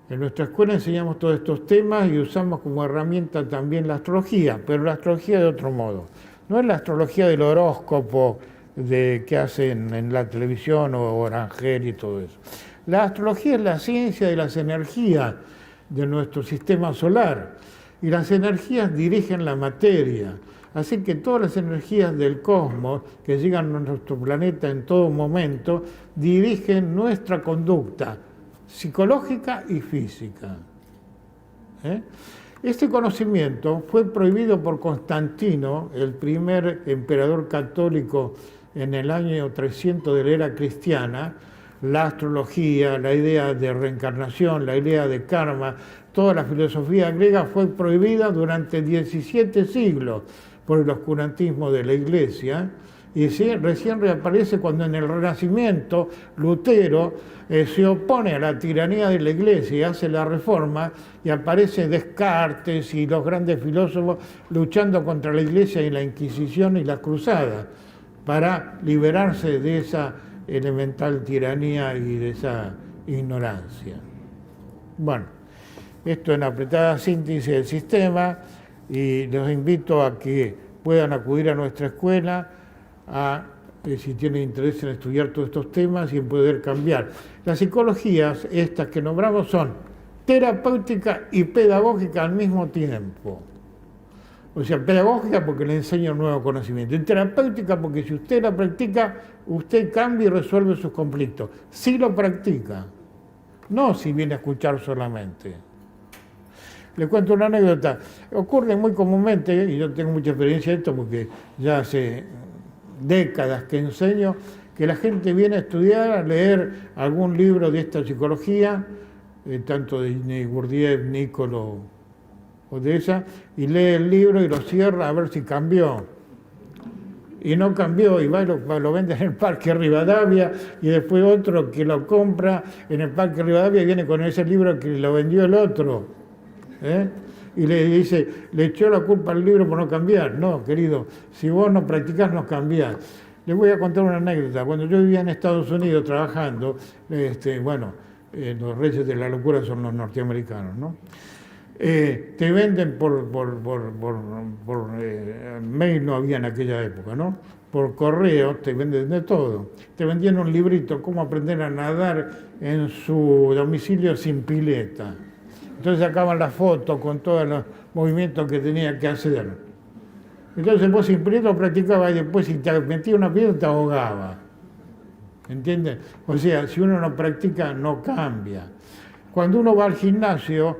En nuestra escuela enseñamos todos estos temas y usamos como herramienta también la astrología, pero la astrología de otro modo. No es la astrología del horóscopo que hacen en la televisión o Orangel y todo eso. La astrología es la ciencia de las energías de nuestro sistema solar y las energías dirigen la materia. Así que todas las energías del cosmos que llegan a nuestro planeta en todo momento dirigen nuestra conducta psicológica y física. Este conocimiento fue prohibido por Constantino, el primer emperador católico en el año 300 de la era cristiana. La astrología, la idea de reencarnación, la idea de karma, toda la filosofía griega fue prohibida durante 17 siglos por el oscurantismo de la Iglesia, y recién reaparece cuando en el Renacimiento Lutero se opone a la tiranía de la Iglesia y hace la reforma, y aparece Descartes y los grandes filósofos luchando contra la Iglesia y la Inquisición y la Cruzada para liberarse de esa elemental tiranía y de esa ignorancia. Bueno, esto en apretada síntesis del sistema, y los invito a que puedan acudir a nuestra escuela si tienen interés en estudiar todos estos temas y en poder cambiar. Las psicologías, estas que nombramos, son terapéutica y pedagógica al mismo tiempo. O sea, pedagógica porque le enseña un nuevo conocimiento, y terapéutica porque si usted la practica, usted cambia y resuelve sus conflictos. Si lo practica, no si viene a escuchar solamente. Les cuento una anécdota. Ocurre muy comúnmente, y yo tengo mucha experiencia en esto porque ya hace décadas que enseño, que la gente viene a estudiar, a leer algún libro de esta psicología, tanto de Gurdjieff, Niccolo o de esa, y lee el libro y lo cierra a ver si cambió. Y no cambió, y va y lo vende en el Parque Rivadavia, y después otro que lo compra en el Parque Rivadavia y viene con ese libro que lo vendió el otro. Y le dice, le echó la culpa al libro por no cambiar. No, querido, si vos no practicás, no cambiás. Les voy a contar una anécdota. Cuando yo vivía en Estados Unidos trabajando, los reyes de la locura son los norteamericanos, ¿no? Te venden por mail, no había en aquella época, ¿no? Por correo te venden de todo. Te vendían un librito, cómo aprender a nadar en su domicilio sin pileta. Entonces sacaban la foto con todos los movimientos que tenía que hacer. Entonces vos sin pileta lo practicabas y después si te metías una pileta te ahogaba. ¿Entiendes? O sea, si uno no practica, no cambia. Cuando uno va al gimnasio,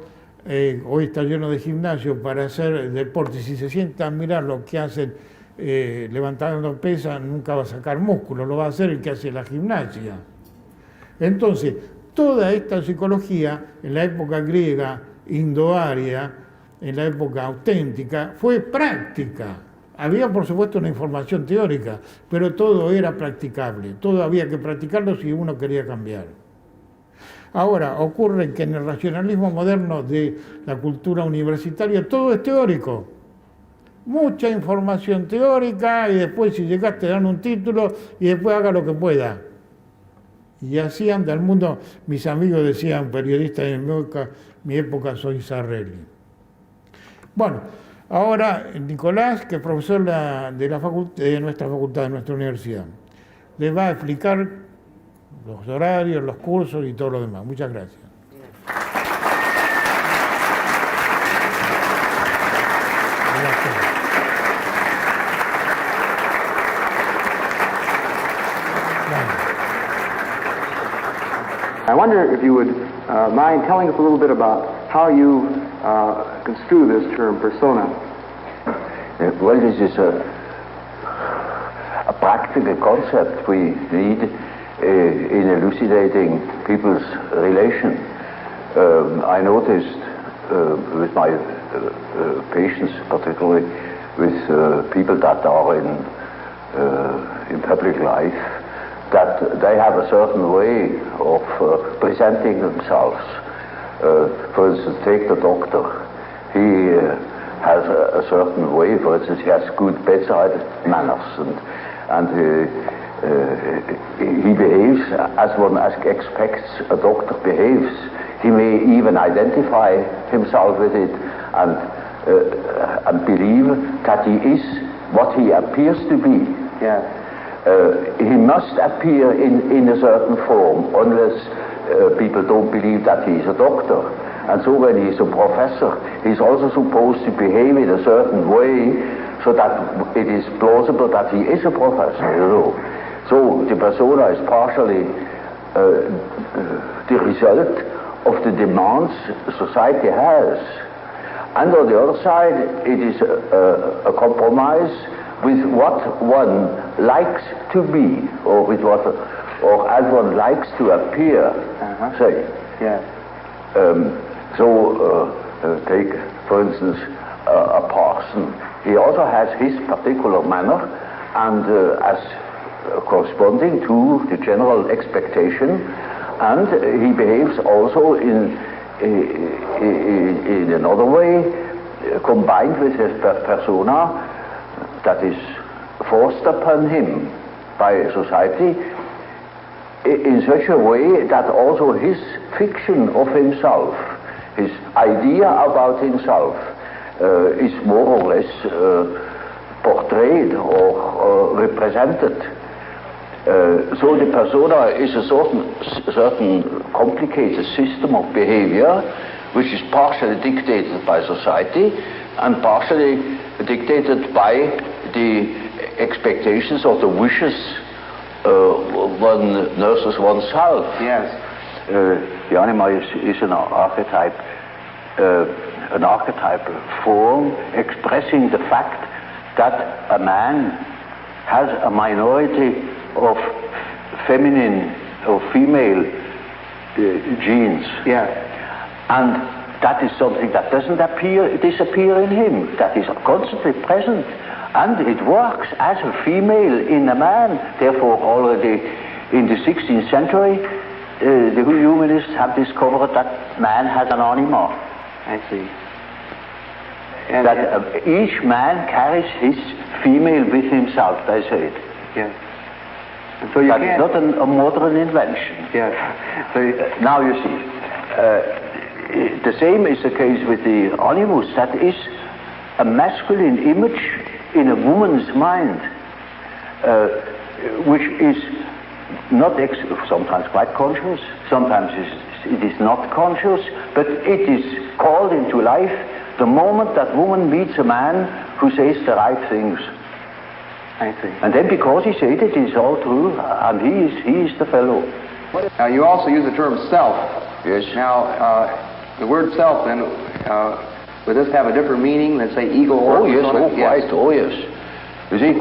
hoy está lleno de gimnasios para hacer deporte, si se sienta a mirar lo que hacen levantando pesas, nunca va a sacar músculo, lo va a hacer el que hace la gimnasia. Entonces, toda esta psicología, en la época griega, indoaria, en la época auténtica, fue práctica. Había, por supuesto, una información teórica, pero todo era practicable. Todo había que practicarlo si uno quería cambiar. Ahora, ocurre que en el racionalismo moderno de la cultura universitaria todo es teórico. Mucha información teórica y después si llegaste te dan un título y después haga lo que pueda. Y así anda el mundo. Mis amigos decían, periodistas de mi época, soy Sarrelli. Bueno, ahora Nicolás, que es profesor de nuestra facultad, de nuestra universidad, les va a explicar los horarios, los cursos y todo lo demás. Muchas gracias. wonder if you would mind telling us a little bit about how you construe this term, persona. Well, this is a practical concept we need in elucidating people's relation. I noticed with my patients, particularly with people that are in public life, that they have a certain way of presenting themselves. For instance, take the doctor. He has a certain way. For instance, he has good bedside manners, and he behaves as one expects a doctor behaves. He may even identify himself with it and believe that he is what he appears to be. Yeah. He must appear in a certain form unless people don't believe that he is a doctor. And so when he's a professor, he's also supposed to behave in a certain way so that it is plausible that he is a professor, you know. So the persona is partially the result of the demands society has. And on the other side, it is a compromise with what one likes to be, or with what, or as one likes to appear. Say. Yeah. Take, for instance, a parson. He also has his particular manner, and as corresponding to the general expectation, and he behaves also in another way, combined with his persona that is forced upon him by society in such a way that also his fiction of himself, his idea about himself, is more or less portrayed or represented. So the persona is a certain complicated system of behavior which is partially dictated by society and partially dictated by the expectations or the wishes one nurses oneself. Yes. The anima is an archetypal form expressing the fact that a man has a minority of feminine or female genes. Yeah. And that is something that doesn't disappear in him, that is constantly present. And it works as a female in a man. Therefore, already in the 16th century, the humanists have discovered that man has an anima. I see. And that each man carries his female with himself, they say it. Yeah. And so you that can't... is not a modern invention. Yeah. So now you see, the same is the case with the animus. That is a masculine image in a woman's mind, which is not sometimes quite conscious, sometimes it is not conscious, but it is called into life the moment that woman meets a man who says the right things. I see. And then because he said it is all true, and he is the fellow. Now you also use the term self. Yes. Now the word self then, would this have a different meaning than say ego or Oh yes, persona? oh quite, oh yes. You see,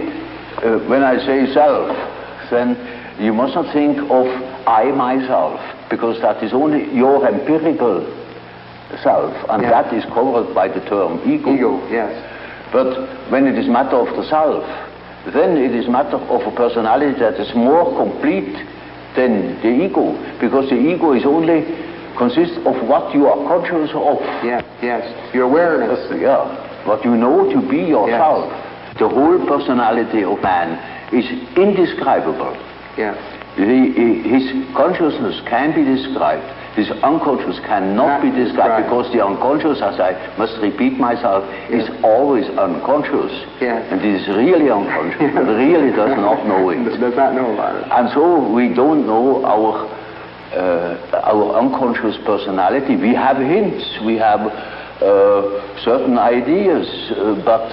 when I say self, then you must not think of I myself, because that is only your empirical self, and that is covered by the term ego. Ego, yes. But when it is matter of the self, then it is matter of a personality that is more complete than the ego, because the ego is only consists of what you are conscious of. Yeah, yes. Your awareness. Yeah, what you know to be yourself. Yes. The whole personality of man is indescribable. Yeah. His consciousness can be described. His unconscious cannot be described, because the unconscious, as I must repeat myself, is always unconscious. Yes. And it is really unconscious. It really does not know it. Does not know about it. And so we don't know our unconscious personality. We have hints, we have certain ideas, but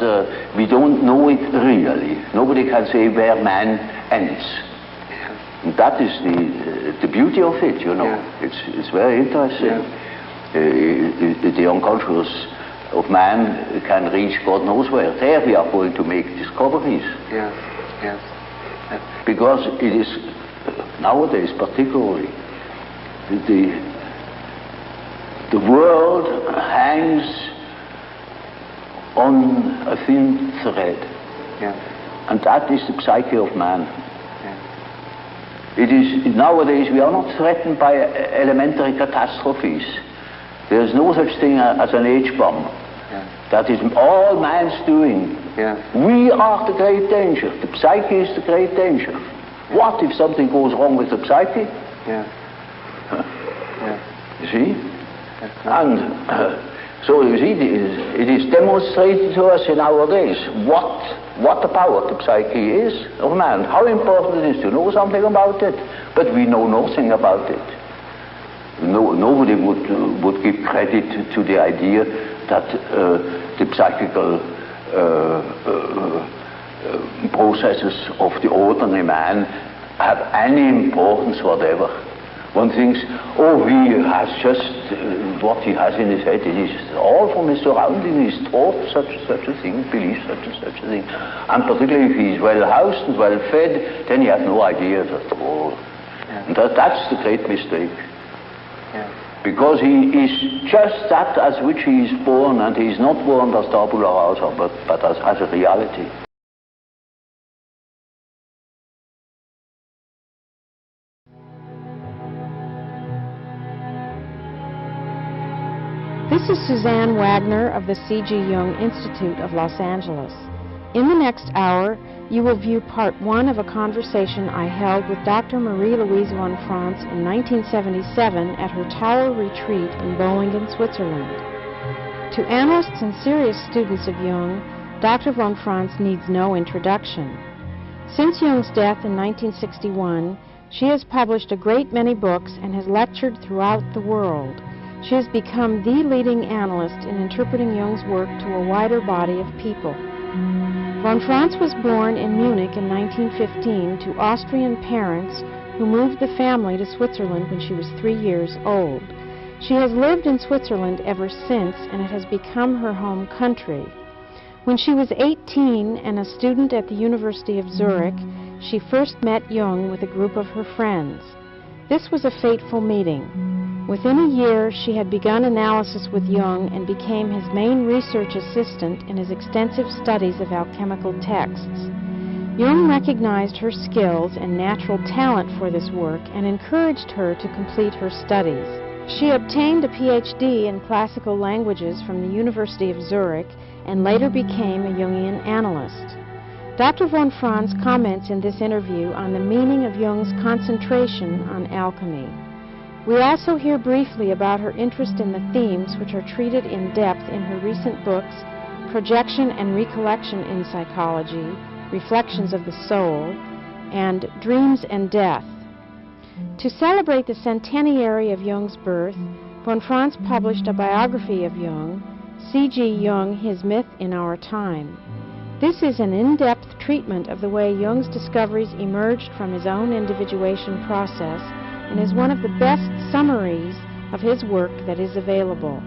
we don't know it really. Nobody can say where man ends. And that is the beauty of it, you know. Yeah. It's very interesting. Yeah. The unconscious of man can reach God knows where. There we are going to make discoveries. Yes, yes. Because it is, nowadays particularly, the world hangs on a thin thread. Yeah. And that is the psyche of man. Yeah. It is, nowadays we are not threatened by elementary catastrophes. There is no such thing as an H-bomb. Yeah. That is all man's doing. Yeah. We are the great danger. The psyche is the great danger. What if something goes wrong with the psyche? Yeah. Yeah. You see? That's right. And so you see, it is demonstrated to us in our days what the power of the psyche is of man, how important it is to know something about it, but we know nothing about it. Nobody would give credit to the idea that the psychical processes of the ordinary man have any importance whatever. One thinks, oh, he has just what he has in his head. It is all from his surrounding. He's taught such a thing, believes such a thing. And particularly if he's well housed and well fed, then he has no idea at all. Yeah. And that's the great mistake. Yeah. Because he is just that as which he is born, and he is not born as tabula rasa, but as a reality. This is Suzanne Wagner of the C.G. Jung Institute of Los Angeles. In the next hour, you will view part 1 of a conversation I held with Dr. Marie-Louise von Franz in 1977 at her Tower Retreat in Bollingen, Switzerland. To analysts and serious students of Jung, Dr. von Franz needs no introduction. Since Jung's death in 1961, she has published a great many books and has lectured throughout the world. She has become the leading analyst in interpreting Jung's work to a wider body of people. Von Franz was born in Munich in 1915 to Austrian parents who moved the family to Switzerland when she was 3 years old. She has lived in Switzerland ever since, and it has become her home country. When she was 18 and a student at the University of Zurich, she first met Jung with a group of her friends. This was a fateful meeting. Within a year, she had begun analysis with Jung and became his main research assistant in his extensive studies of alchemical texts. Jung recognized her skills and natural talent for this work and encouraged her to complete her studies. She obtained a PhD in classical languages from the University of Zurich and later became a Jungian analyst. Dr. von Franz comments in this interview on the meaning of Jung's concentration on alchemy. We also hear briefly about her interest in the themes which are treated in depth in her recent books, Projection and Recollection in Psychology, Reflections of the Soul, and Dreams and Death. To celebrate the centenary of Jung's birth, von Franz published a biography of Jung, C.G. Jung, His Myth in Our Time. This is an in-depth treatment of the way Jung's discoveries emerged from his own individuation process and is one of the best summaries of his work that is available.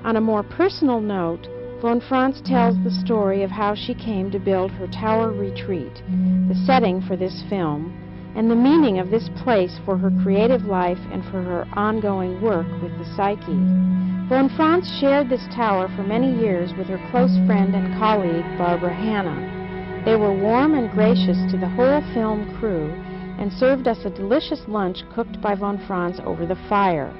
On a more personal note, von Franz tells the story of how she came to build her Tower Retreat, the setting for this film, and the meaning of this place for her creative life and for her ongoing work with the psyche. Von Franz shared this tower for many years with her close friend and colleague, Barbara Hanna. They were warm and gracious to the whole film crew and served us a delicious lunch cooked by von Franz over the fire.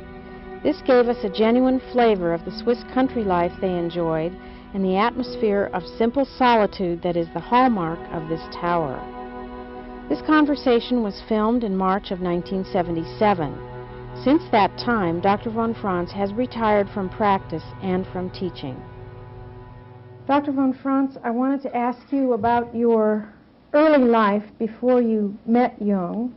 This gave us a genuine flavor of the Swiss country life they enjoyed and the atmosphere of simple solitude that is the hallmark of this tower. This conversation was filmed in March of 1977. Since that time, Dr. von Franz has retired from practice and from teaching. Dr. von Franz, I wanted to ask you about your early life before you met Jung.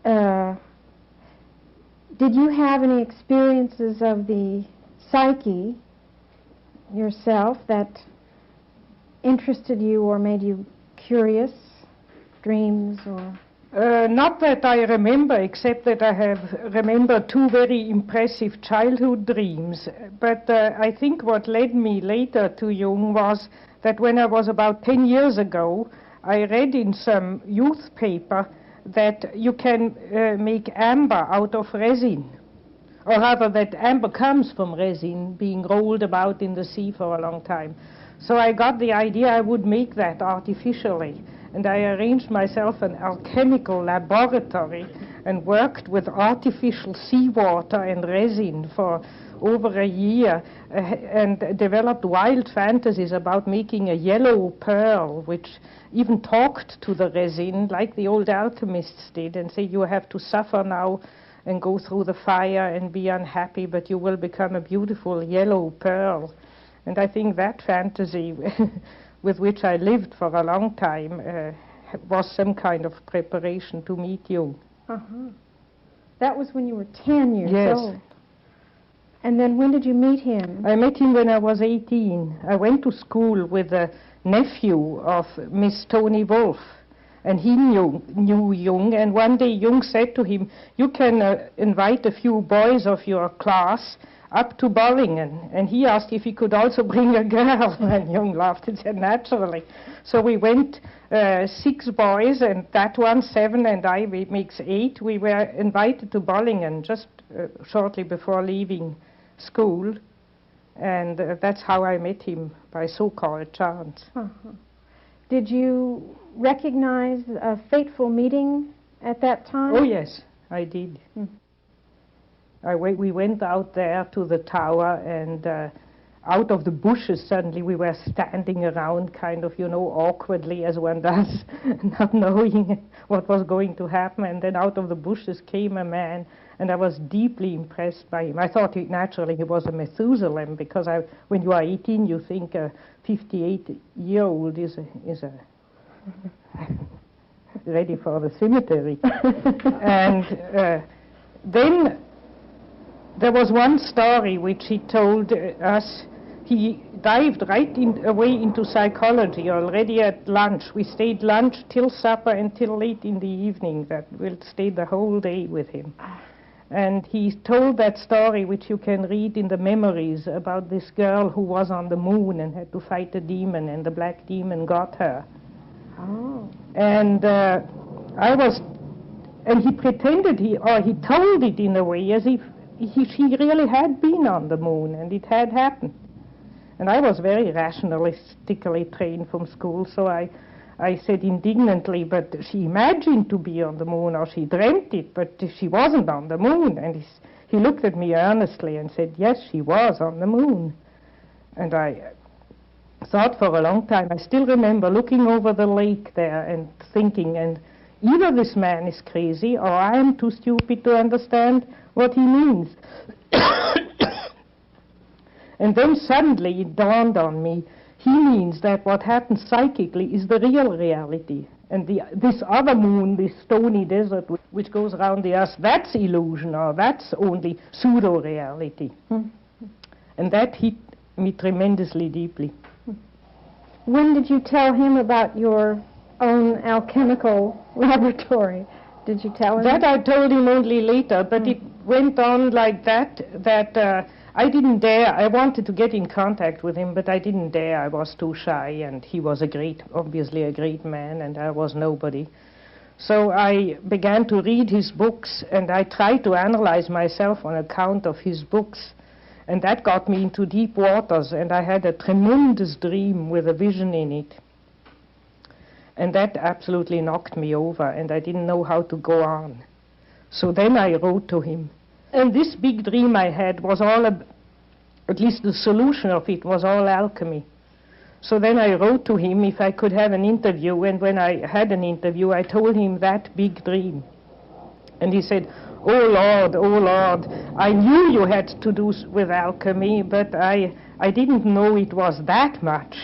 Did you have any experiences of the psyche yourself that interested you or made you curious? Dreams or Not that I remember, except that I have remembered two very impressive childhood dreams. But I think what led me later to Jung was that when I was about 10 years ago, I read in some youth paper that you can make amber out of resin. Or rather, that amber comes from resin being rolled about in the sea for a long time. So I got the idea I would make that artificially. And I arranged myself an alchemical laboratory and worked with artificial seawater and resin for over a year and developed wild fantasies about making a yellow pearl, which even talked to the resin like the old alchemists did and said, you have to suffer now and go through the fire and be unhappy, but you will become a beautiful yellow pearl. And I think that fantasy with which I lived for a long time was some kind of preparation to meet you. Uh-huh. That was when you were 10 years Yes. old. And then when did you meet him? I met him when I was 18. I went to school with a nephew of Miss Toni Wolff, and he knew Jung, and one day Jung said to him, you can invite a few boys of your class up to Bollingen, and he asked if he could also bring a girl, and Jung laughed and said, naturally. So we went, 6 boys, and that one 7, and I, it makes 8. We were invited to Bollingen just shortly before leaving school, and that's how I met him, by so-called chance. Uh-huh. Did you recognize a fateful meeting at that time? Oh yes, I did. We went out there to the tower, and out of the bushes suddenly we were standing around kind of, you know, awkwardly as one does, not knowing what was going to happen, and then out of the bushes came a man, and I was deeply impressed by him. I thought naturally he was a Methuselah, because when you are 18 you think a 58-year-old is ready for the cemetery. And then there was one story which he told us. He dived right away into psychology already at lunch. We stayed lunch till supper until late in the evening. That we stayed the whole day with him. And he told that story, which you can read in the memories, about this girl who was on the moon and had to fight a demon, and the black demon got her. Oh. And and he pretended, he told it in a way as if she really had been on the moon, and it had happened. And I was very rationalistically trained from school, so I said indignantly, but she imagined to be on the moon, or she dreamt it, but she wasn't on the moon. And he looked at me earnestly and said, yes, she was on the moon. And I thought for a long time. I still remember looking over the lake there and thinking, and either this man is crazy or I am too stupid to understand what he means. And then suddenly it dawned on me, he means that what happens psychically is the real reality. And this other moon, this stony desert which goes around the earth, that's illusion, or that's only pseudo-reality. And that hit me tremendously deeply. When did you tell him about your own alchemical laboratory? Did you tell him? That I told him only later, but it went on like that I didn't dare. I wanted to get in contact with him, but I didn't dare. I was too shy, and he was obviously a great man, and I was nobody. So I began to read his books, and I tried to analyze myself on account of his books. And that got me into deep waters, and I had a tremendous dream with a vision in it. And that absolutely knocked me over, and I didn't know how to go on. So then I wrote to him. And this big dream I had was all, at least the solution of it was all alchemy. So then I wrote to him if I could have an interview, and when I had an interview, I told him that big dream. And he said, oh Lord, I knew you had to do with alchemy, but I didn't know it was that much.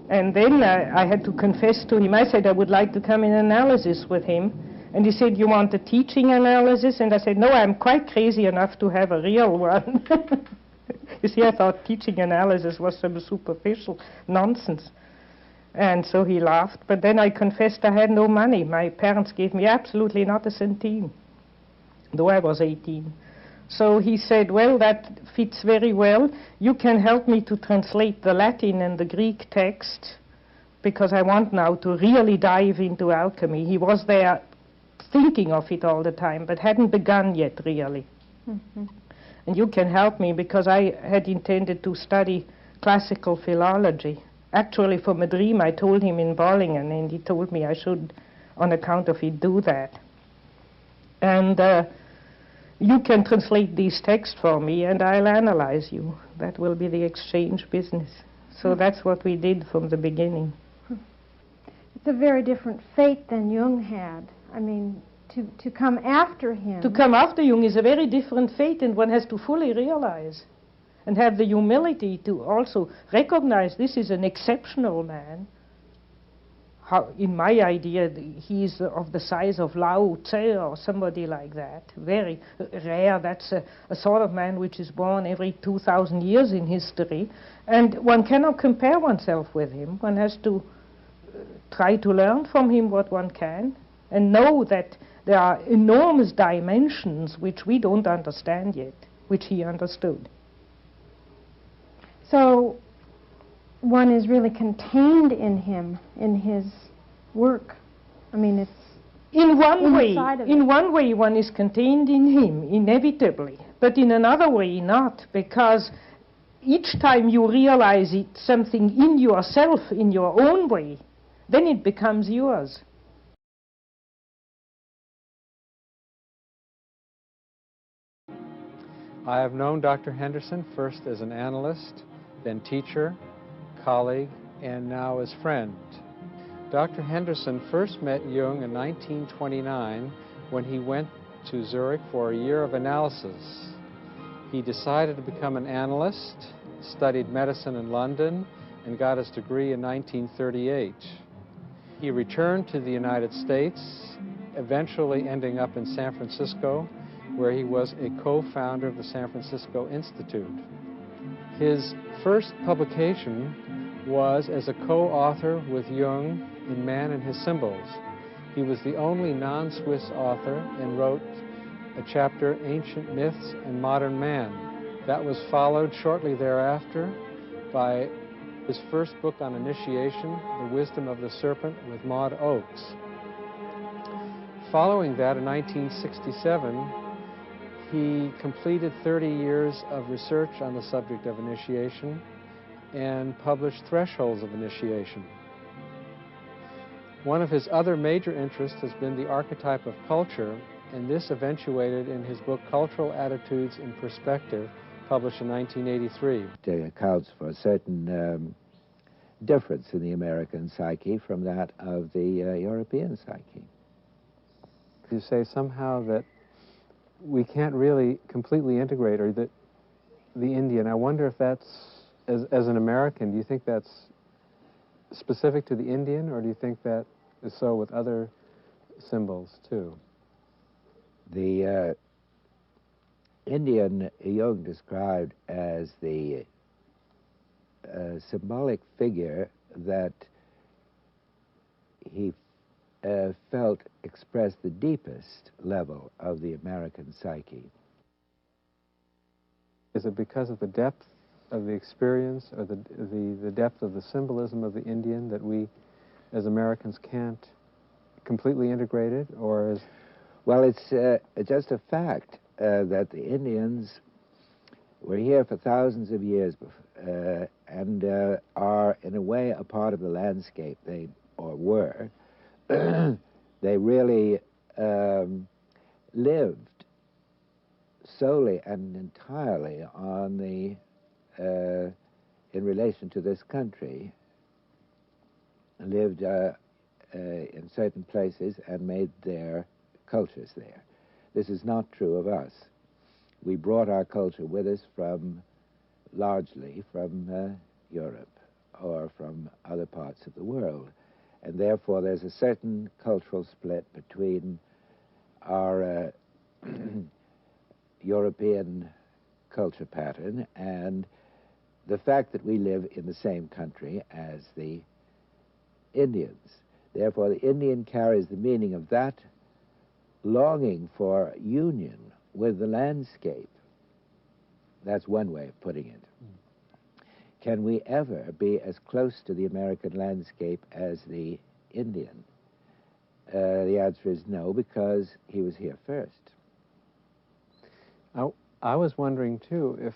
And then I had to confess to him. I said I would like to come in analysis with him. And he said, you want a teaching analysis? And I said, no, I'm quite crazy enough to have a real one. You see, I thought teaching analysis was some superficial nonsense. And so he laughed, but then I confessed I had no money. My parents gave me absolutely not a centime, though I was 18. So he said, well, that fits very well. You can help me to translate the Latin and the Greek text, because I want now to really dive into alchemy. He was there thinking of it all the time, but hadn't begun yet, really. Mm-hmm. And you can help me, because I had intended to study classical philology. Actually, from a dream I told him in Bollingen, and he told me I should, on account of it, do that. And you can translate these texts for me, and I'll analyze you. That will be the exchange business. So that's what we did from the beginning. It's a very different fate than Jung had. I mean, to come after him. To come after Jung is a very different fate, and one has to fully realize and have the humility to also recognize this is an exceptional man. How, in my idea, he's of the size of Lao Tse or somebody like that. Very rare. That's a sort of man which is born every 2,000 years in history. And one cannot compare oneself with him. One has to try to learn from him what one can and know that there are enormous dimensions which we don't understand yet, which he understood. So one is really contained in him, in his work. I mean, it's in one way. inside of In it. one way, one is contained in him, inevitably. But in another way, not, because each time you realize it, something in yourself, in your own way, then it becomes yours. I have known Dr. Henderson first as an analyst, then teacher, colleague, and now as friend. Dr. Henderson first met Jung in 1929 when he went to Zurich for a year of analysis. He decided to become an analyst, studied medicine in London, and got his degree in 1938. He returned to the United States, eventually ending up in San Francisco, where he was a co-founder of the San Francisco Institute. His first publication was as a co-author with Jung in Man and His Symbols. He was the only non-Swiss author and wrote a chapter, Ancient Myths and Modern Man. That was followed shortly thereafter by his first book on initiation, The Wisdom of the Serpent, with Maud Oakes. Following that, in 1967, he completed 30 years of research on the subject of initiation and published Thresholds of Initiation. One of his other major interests has been the archetype of culture, and this eventuated in his book Cultural Attitudes in Perspective, published in 1983. It accounts for a certain difference in the American psyche from that of the European psyche. You say somehow that we can't really completely integrate, or that the Indian, I wonder if that's, as an American, do you think that's specific to the Indian, or do you think that is so with other symbols too? The Indian Jung described as the symbolic figure that he felt expressed the deepest level of the American psyche. Is it because of the depth of the experience, or the depth of the symbolism of the Indian, that we as Americans can't completely integrate it, or is... Well, it's just a fact that the Indians were here for thousands of years and are, in a way, a part of the landscape. They were. They really lived solely and entirely on the, in relation to this country, lived in certain places and made their cultures there. This is not true of us. We brought our culture with us largely from Europe or from other parts of the world. And therefore, there's a certain cultural split between our European culture pattern and the fact that we live in the same country as the Indians. Therefore, the Indian carries the meaning of that longing for union with the landscape. That's one way of putting it. Can we ever be as close to the American landscape as the Indian? The answer is no, because he was here first. I was wondering too if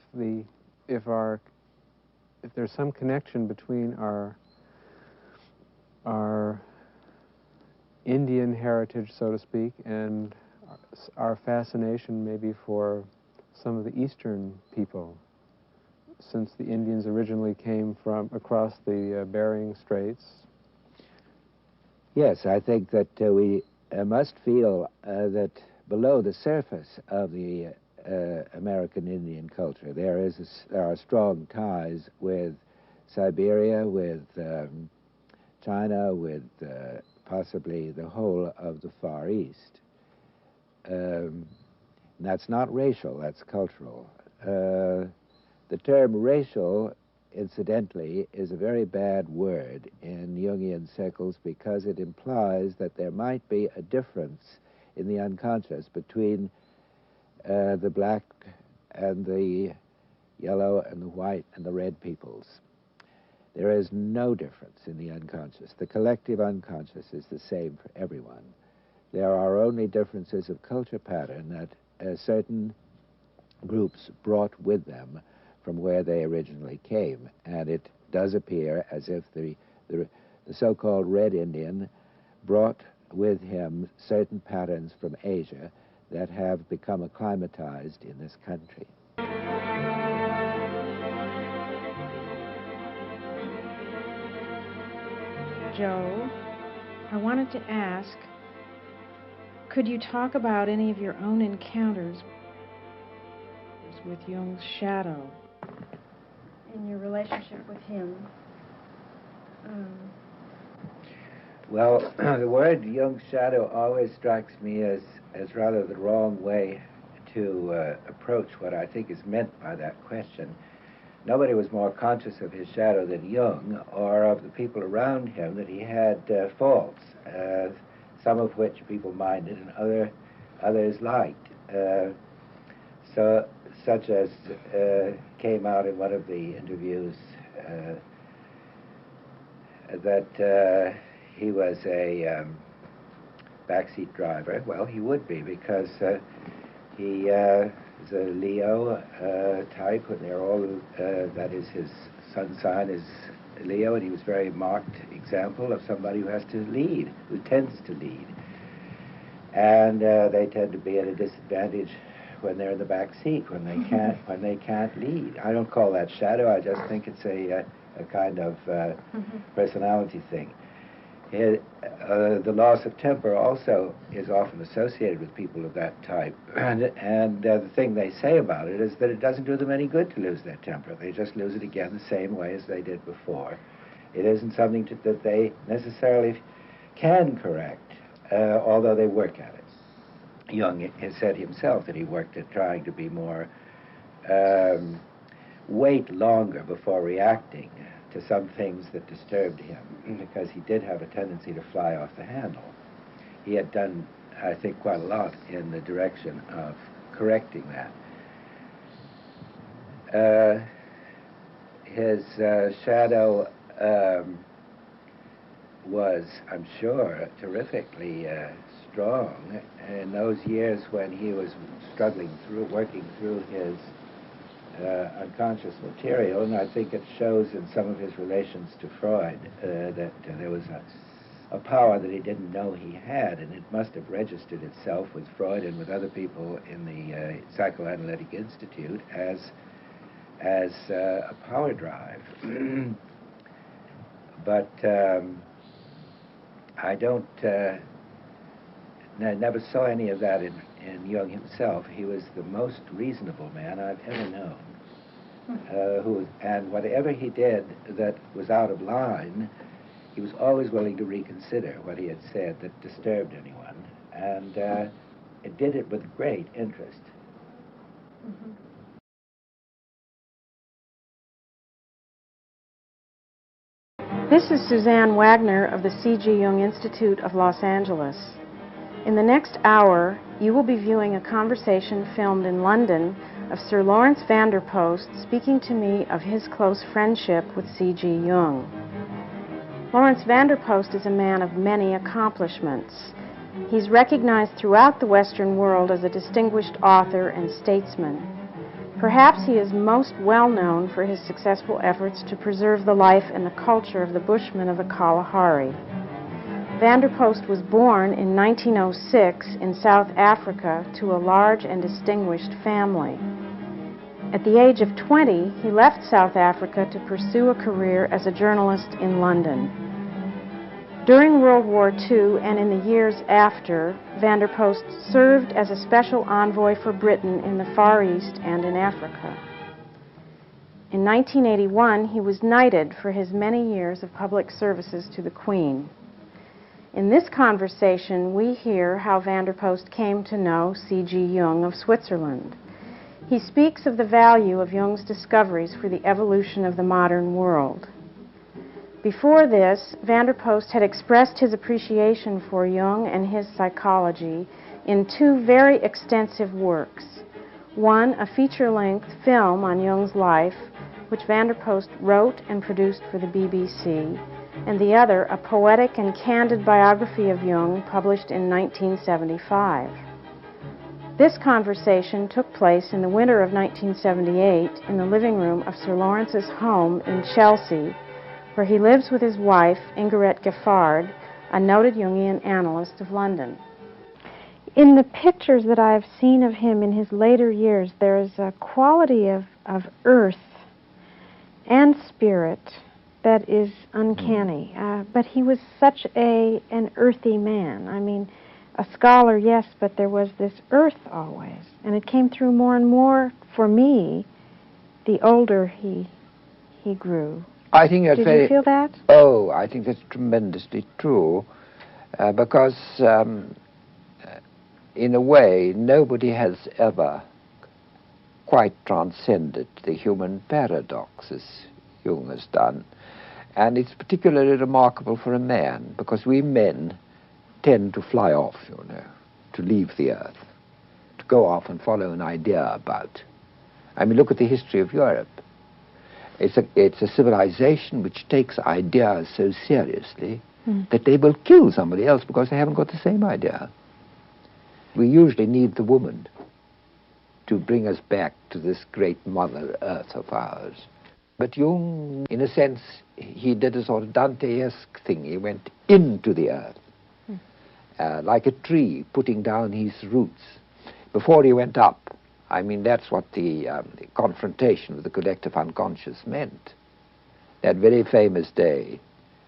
there's some connection between our Indian heritage, so to speak, and our fascination maybe for some of the Eastern people, since the Indians originally came from across the Bering Straits. Yes, I think that we must feel that below the surface of the American Indian culture, there are strong ties with Siberia, with China, with possibly the whole of the Far East. That's not racial, that's cultural. The term racial, incidentally, is a very bad word in Jungian circles because it implies that there might be a difference in the unconscious between the black and the yellow and the white and the red peoples. There is no difference in the unconscious. The collective unconscious is the same for everyone. There are only differences of culture pattern that certain groups brought with them from where they originally came. And it does appear as if the so-called Red Indian brought with him certain patterns from Asia that have become acclimatized in this country. Joe, I wanted to ask, could you talk about any of your own encounters with Jung's shadow? In your relationship with him? Well, the word Jung's shadow always strikes me as rather the wrong way to approach what I think is meant by that question. Nobody was more conscious of his shadow than Jung, or of the people around him, that he had faults, some of which people minded and others liked. Such as came out in one of the interviews that he was a backseat driver. Well, he would be, because he is a Leo type, and they're all, that is, his sun sign is Leo, and he was a very marked example of somebody who has to lead, who tends to lead. And they tend to be at a disadvantage when they're in the back seat, when they can't lead. I don't call that shadow. I just think it's a kind of personality thing. The loss of temper also is often associated with people of that type, and the thing they say about it is that it doesn't do them any good to lose their temper. They just lose it again the same way as they did before. It isn't something that they necessarily can correct, although they work at it. Jung has said himself that he worked at trying to be more, wait longer before reacting to some things that disturbed him, because he did have a tendency to fly off the handle. He had done, I think, quite a lot in the direction of correcting that. His shadow was, I'm sure, terrifically strong in those years when he was working through his unconscious material, and I think it shows in some of his relations to Freud that there was a power that he didn't know he had, and it must have registered itself with Freud and with other people in the Psychoanalytic Institute as a power drive. But I never saw any of that in Jung himself. He was the most reasonable man I've ever known. And whatever he did that was out of line, he was always willing to reconsider what he had said that disturbed anyone, and it did it with great interest. This is Suzanne Wagner of the C.G. Jung Institute of Los Angeles. In the next hour, you will be viewing a conversation filmed in London of Sir Lawrence Vanderpost speaking to me of his close friendship with C.G. Jung. Lawrence Vanderpost is a man of many accomplishments. He's recognized throughout the Western world as a distinguished author and statesman. Perhaps he is most well known for his successful efforts to preserve the life and the culture of the Bushmen of the Kalahari. Vanderpost was born in 1906 in South Africa to a large and distinguished family. At the age of 20, he left South Africa to pursue a career as a journalist in London. During World War II and in the years after, Vanderpost served as a special envoy for Britain in the Far East and in Africa. In 1981, he was knighted for his many years of public services to the Queen. In this conversation, we hear how Vanderpost came to know C.G. Jung of Switzerland. He speaks of the value of Jung's discoveries for the evolution of the modern world. Before this, Vanderpost had expressed his appreciation for Jung and his psychology in two very extensive works. One, a feature-length film on Jung's life, which Vanderpost wrote and produced for the BBC, and the other, a poetic and candid biography of Jung published in 1975. This conversation took place in the winter of 1978 in the living room of Sir Lawrence's home in Chelsea, where he lives with his wife, Ingeret Giffard, a noted Jungian analyst of London. In the pictures that I've seen of him in his later years, there is a quality of earth and spirit that is uncanny. But he was such an earthy man. I mean, a scholar, yes, but there was this earth always. And it came through more and more for me the older he grew. I think that's Did you feel that? Oh, I think that's tremendously true, because in a way, nobody has ever quite transcended the human paradox as Jung has done. And it's particularly remarkable for a man, because we men tend to fly off, you know, to leave the earth, to go off and follow an idea about. I mean, look at the history of Europe. It's a civilization which takes ideas so seriously that they will kill somebody else because they haven't got the same idea. We usually need the woman to bring us back to this great Mother Earth of ours. But Jung, in a sense, he did a sort of Dante-esque thing. He went into the earth, like a tree putting down his roots before he went up. I mean, that's what the confrontation with the collective unconscious meant. That very famous day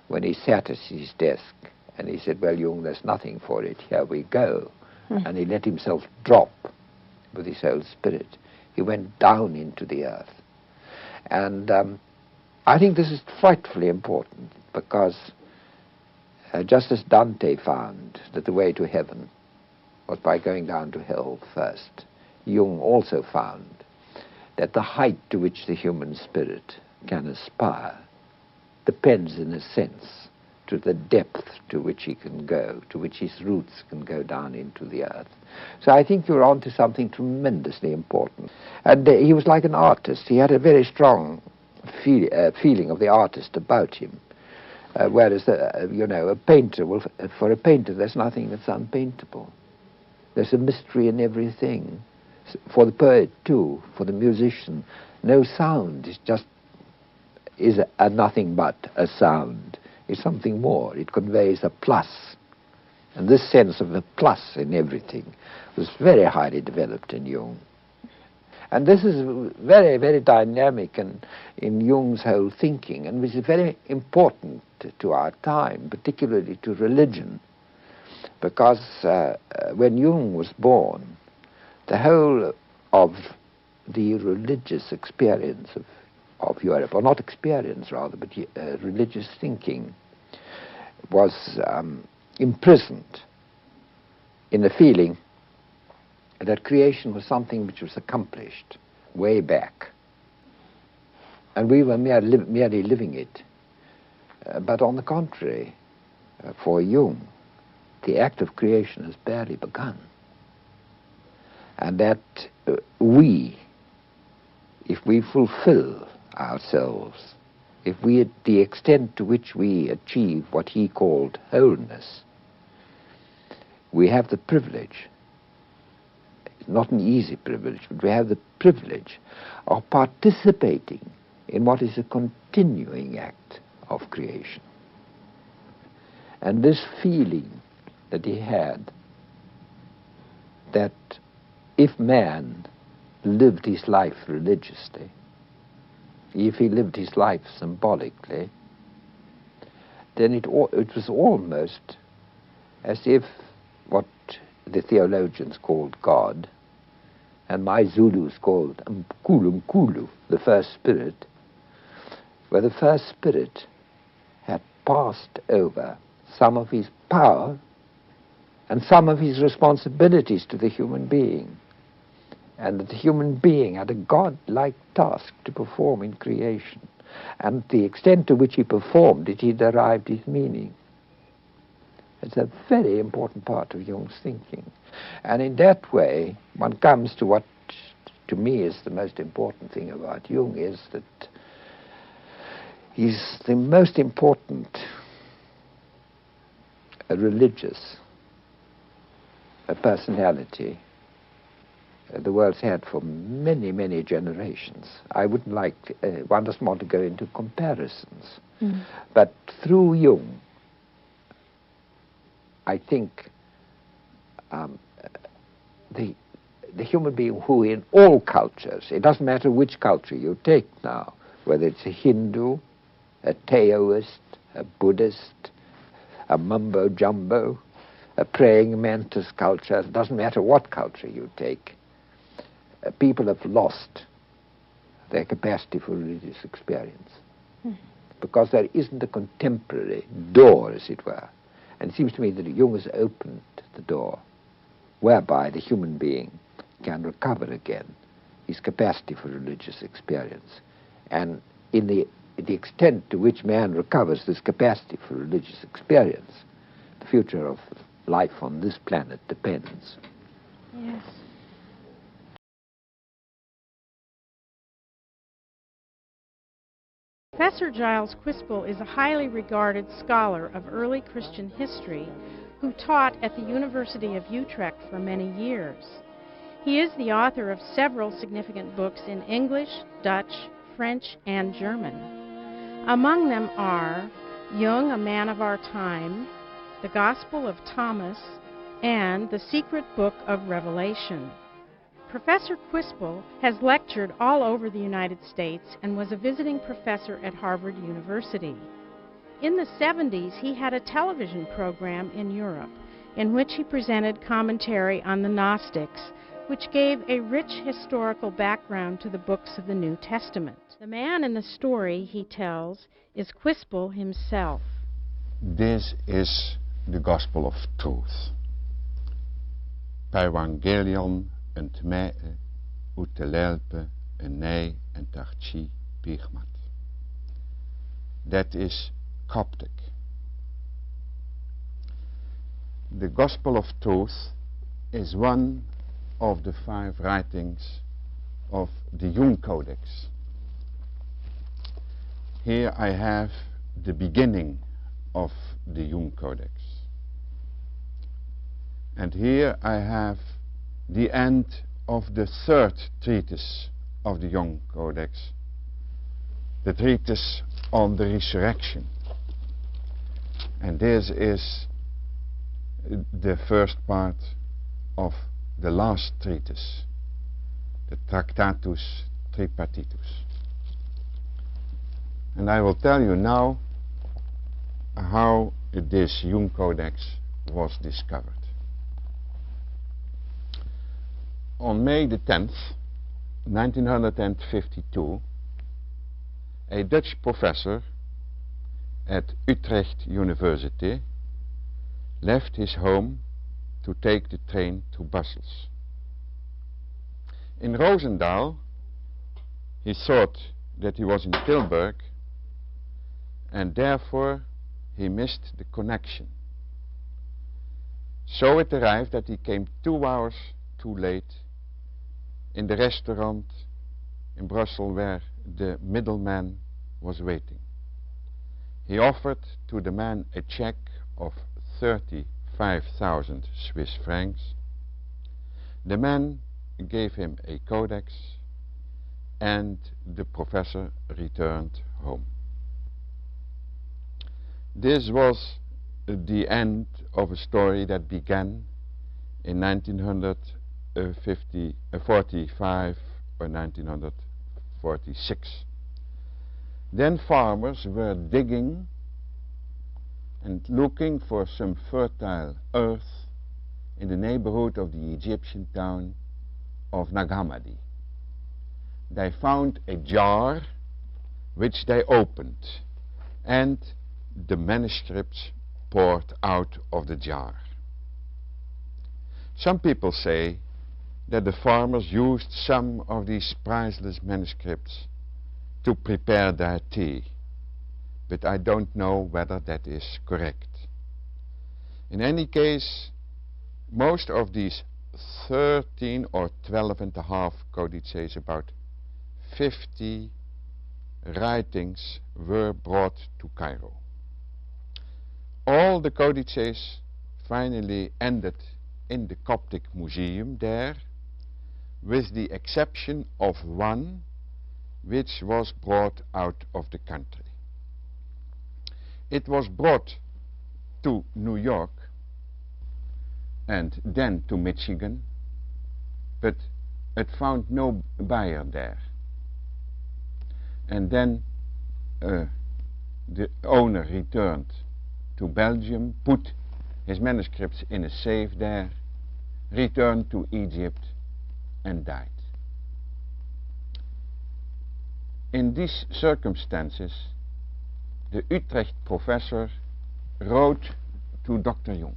when he sat at his desk and he said, well, Jung, there's nothing for it, here we go. And he let himself drop with his whole spirit. He went down into the earth. And I think this is frightfully important because just as Dante found that the way to heaven was by going down to hell first, Jung also found that the height to which the human spirit can aspire depends, in a sense, to the depth to which he can go, to which his roots can go down into the earth. So I think you're on to something tremendously important. And he was like an artist. He had a very strong feeling of the artist about him. Whereas, you know, a painter, well, for a painter, there's nothing that's unpaintable. There's a mystery in everything. For the poet, too, for the musician, no sound is nothing but a sound. It's something more. It conveys a plus. And this sense of the plus in everything was very highly developed in Jung. And this is very, very dynamic in Jung's whole thinking, and which is very important to our time, particularly to religion. Because when Jung was born, the whole of the religious experience of Europe, or not experience rather, but religious thinking, was imprisoned in the feeling that creation was something which was accomplished way back, and we were merely living it. But on the contrary, for Jung, the act of creation has barely begun. And that we, if we fulfill ourselves, if we, at the extent to which we achieve what he called wholeness, we have the privilege, not an easy privilege, but we have the privilege of participating in what is a continuing act of creation. And this feeling that he had, that if man lived his life religiously, if he lived his life symbolically, then it was almost as if what the theologians called God, and my Zulus called Nkulunkulu, the first spirit, where the first spirit had passed over some of his power and some of his responsibilities to the human being, and that the human being had a God-like task to perform in creation, and the extent to which he performed it, he derived his meaning. It's a very important part of Jung's thinking. And in that way, one comes to what, to me, is the most important thing about Jung, is that he's the most important religious personality the world's had for many, many generations. I wouldn't like, one doesn't want to go into comparisons, but through Jung, I think the human being who in all cultures, it doesn't matter which culture you take now, whether it's a Hindu, a Taoist, a Buddhist, a mumbo-jumbo, a praying mantis culture, it doesn't matter what culture you take, people have lost their capacity for religious experience. Because there isn't a contemporary door, as it were. And it seems to me that Jung has opened the door whereby the human being can recover again his capacity for religious experience. And in the extent to which man recovers this capacity for religious experience, the future of life on this planet depends. Yes. Professor Giles Quispel is a highly regarded scholar of early Christian history who taught at the University of Utrecht for many years. He is the author of several significant books in English, Dutch, French, and German. Among them are Jung, A Man of Our Time, The Gospel of Thomas, and The Secret Book of Revelation. Professor Quispel has lectured all over the United States and was a visiting professor at Harvard University. In the 70s, he had a television program in Europe in which he presented commentary on the Gnostics, which gave a rich historical background to the books of the New Testament. The man in the story, he tells, is Quispel himself. This is the Gospel of Truth. Evangelion and me utelelpe en nei en tarchi pigmat. That is Coptic. The Gospel of Truth is one of the 5 writings of the Jung Codex. Here I have the beginning of the Jung Codex. And here I have the end of the 3rd treatise of the Jung Codex, the treatise on the resurrection. And this is the first part of the last treatise, the Tractatus Tripartitus. And I will tell you now how this Jung Codex was discovered. On May the 10th, 1952, a Dutch professor at Utrecht University left his home to take the train to Brussels. In Roosendaal, he thought that he was in Tilburg, and therefore he missed the connection. So it arrived that he came 2 hours too late in the restaurant in Brussels where the middleman was waiting. He offered to the man a check of 35,000 Swiss francs. The man gave him a codex and the professor returned home. This was the end of a story that began in 1945 or 1946. Then farmers were digging and looking for some fertile earth in the neighborhood of the Egyptian town of Nag Hammadi. They found a jar which they opened, and the manuscripts poured out of the jar. Some people say that the farmers used some of these priceless manuscripts to prepare their tea, but I don't know whether that is correct. In any case, most of these 13 or 12 and a half codices, about 50 writings, were brought to Cairo. All the codices finally ended in the Coptic Museum there, with the exception of one which was brought out of the country. It was brought to New York and then to Michigan, but it found no buyer there. And then the owner returned to Belgium, put his manuscripts in a safe there, returned to Egypt and died. In these circumstances, the Utrecht professor wrote to Dr. Jung.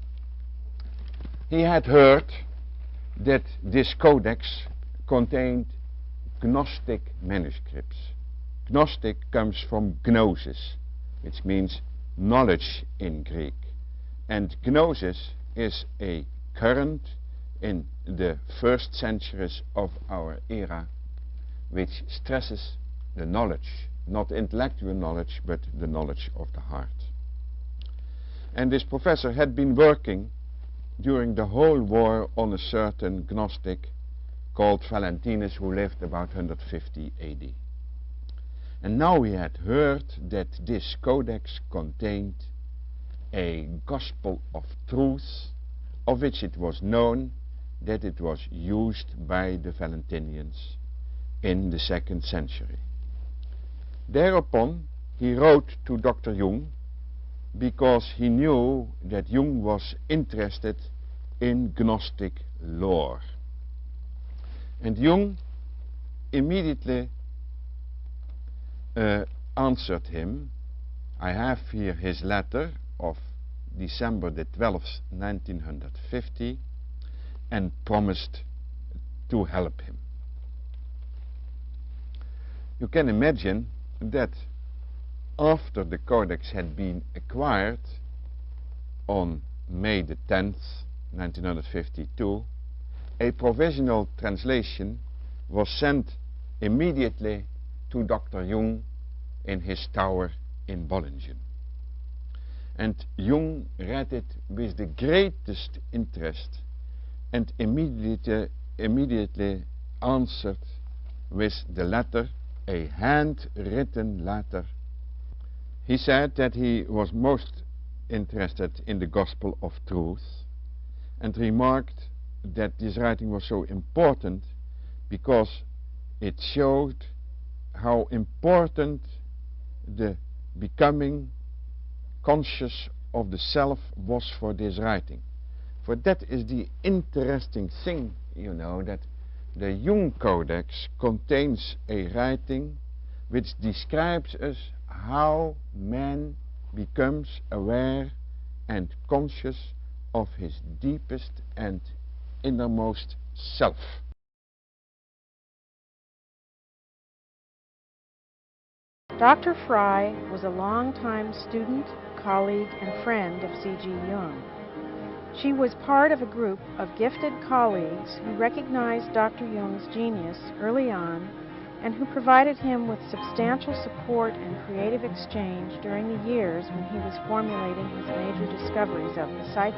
He had heard that this codex contained Gnostic manuscripts. Gnostic comes from gnosis, which means knowledge in Greek. And gnosis is a current in the first centuries of our era, which stresses the knowledge, not intellectual knowledge, but the knowledge of the heart. And this professor had been working during the whole war on a certain Gnostic called Valentinus, who lived about 150 AD. And now he had heard that this codex contained a gospel of truth, of which it was known that it was used by the Valentinians in the 2nd century. Thereupon he wrote to Dr. Jung, because he knew that Jung was interested in Gnostic lore. And Jung immediately answered him. I have here his letter of December the 12th, 1950, and promised to help him. You can imagine that after the codex had been acquired on May the 10th, 1952, a provisional translation was sent immediately to Dr. Jung in his tower in Bollingen. And Jung read it with the greatest interest and immediately answered with the letter, a handwritten letter. He said that he was most interested in the gospel of truth, and remarked that this writing was so important because it showed how important the becoming conscious of the self was for this writing. For that is the interesting thing, you know, that the Jung Codex contains a writing which describes us how man becomes aware and conscious of his deepest and innermost self. Dr. Fry was a longtime student, colleague, and friend of C.G. Jung. She was part of a group of gifted colleagues who recognized Dr. Jung's genius early on and who provided him with substantial support and creative exchange during the years when he was formulating his major discoveries of the psyche.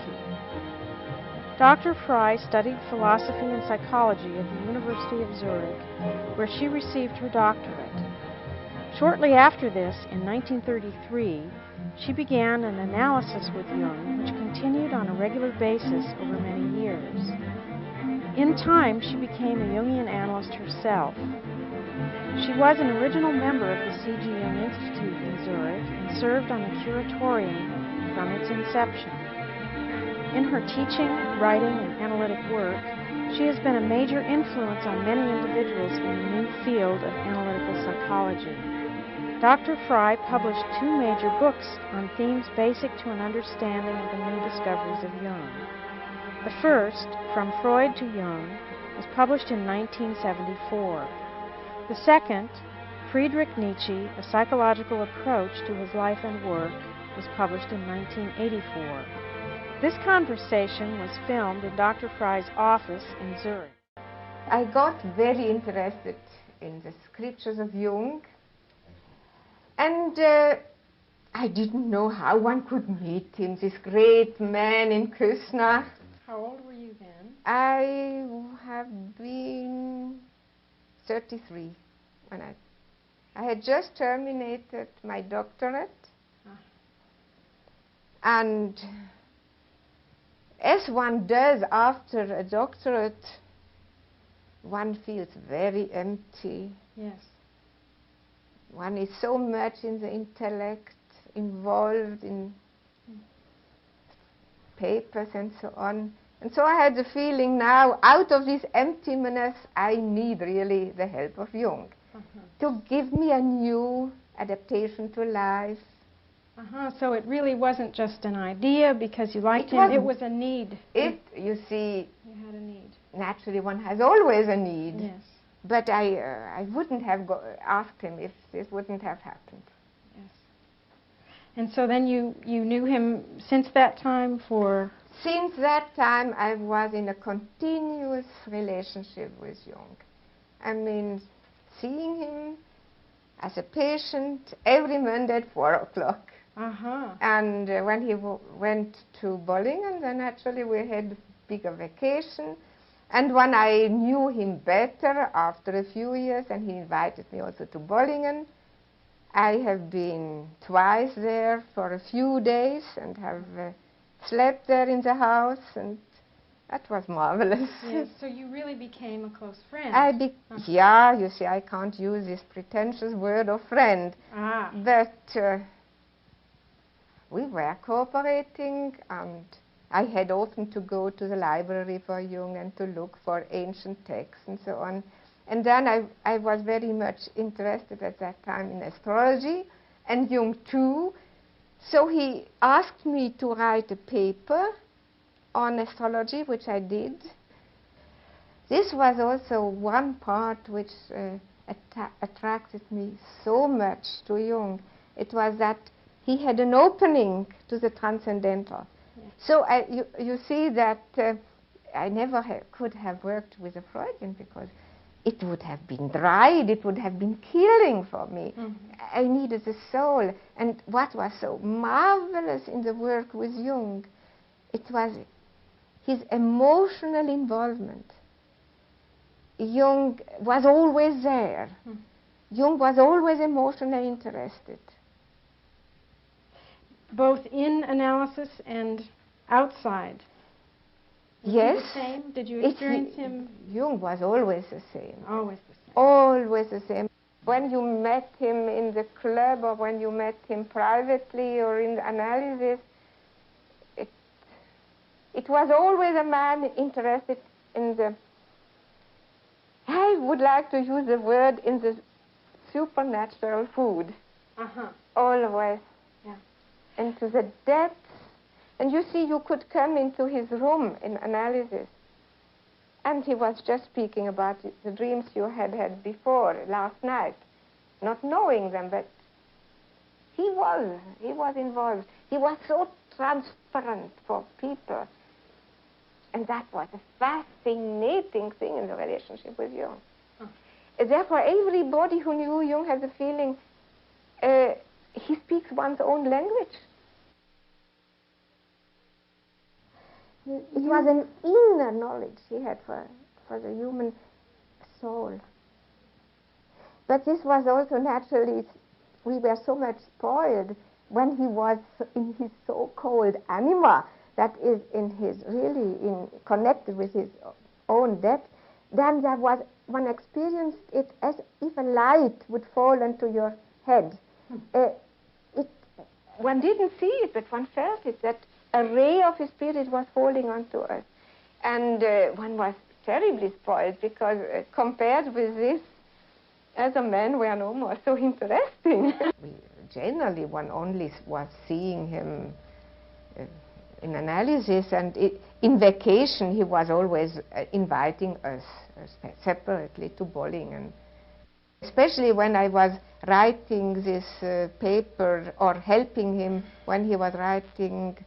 Dr. Fry studied philosophy and psychology at the University of Zurich, where she received her doctorate. Shortly after this, in 1933, she began an analysis with Jung, which continued on a regular basis over many years. In time, she became a Jungian analyst herself. She was an original member of the C.G. Jung Institute in Zurich and served on the curatorium from its inception. In her teaching, writing, and analytic work, she has been a major influence on many individuals in the new field of analytical psychology. Dr. Fry published 2 major books on themes basic to an understanding of the new discoveries of Jung. The first, From Freud to Jung, was published in 1974. The second, Friedrich Nietzsche, A Psychological Approach to His Life and Work, was published in 1984. This conversation was filmed in Dr. Fry's office in Zurich. I got very interested in the scriptures of Jung, and I didn't know how one could meet him, this great man in Küsnacht. How old were you then? I have been 33 when I had just terminated my doctorate, and as one does after a doctorate, one feels very empty. Yes. One is so much in the intellect, involved in papers and so on. And so I had the feeling now, out of this emptiness, I need really the help of Jung to give me a new adaptation to life. So it really wasn't just an idea because you liked him, it was a need. You see, you had a need. Naturally one has always a need. Yes. But I wouldn't have asked him if this wouldn't have happened. Yes. And so then you knew him since that time for? Since that time I was in a continuous relationship with Jung. I mean, seeing him as a patient every Monday at 4 o'clock. And when he went to Bollingen, then actually we had a bigger vacation. And when I knew him better after a few years, and he invited me also to Bollingen, I have been twice there for a few days and have slept there in the house, and that was marvelous. Yes, so you really became a close friend. Yeah, you see, I can't use this pretentious word of friend. But we were cooperating, and I had often to go to the library for Jung and to look for ancient texts and so on. And then I was very much interested at that time in astrology, and Jung too. So he asked me to write a paper on astrology, which I did. This was also one part which attracted me so much to Jung. It was that he had an opening to the transcendental. Yes. So you see that I never could have worked with a Freudian because it would have been dried, it would have been killing for me. I needed the soul. And what was so marvelous in the work with Jung, it was his emotional involvement. Jung was always there. Jung was always emotionally interested. Both in analysis and outside? Yes. Was he the same? Did you experience him? Jung was always the same. Always the same. Always the same. When you met him in the club or when you met him privately or in the analysis, it was always a man interested in the, I would like to use the word, in the supernatural food. Always. Yeah. Into the depths. And you see, you could come into his room in analysis, and he was just speaking about the dreams you had had before, last night, not knowing them, but was. He was involved. He was so transparent for people. And that was a fascinating thing in the relationship with Jung. Therefore, everybody who knew Jung had the feeling he speaks one's own language. It was an inner knowledge he had for the human soul. But this was also naturally, we were so much spoiled when he was in his so-called anima, that is in his connected with his own depth. Then there was, one experienced it as if a light would fall into your head. One didn't see it, but one felt it, that a ray of his spirit was falling onto us. And one was terribly spoiled, because compared with this, as a man, we are no more so interesting. Generally, one only was seeing him in analysis, and in vacation he was always inviting us separately to bowling, and especially when I was writing this paper, or helping him when he was writing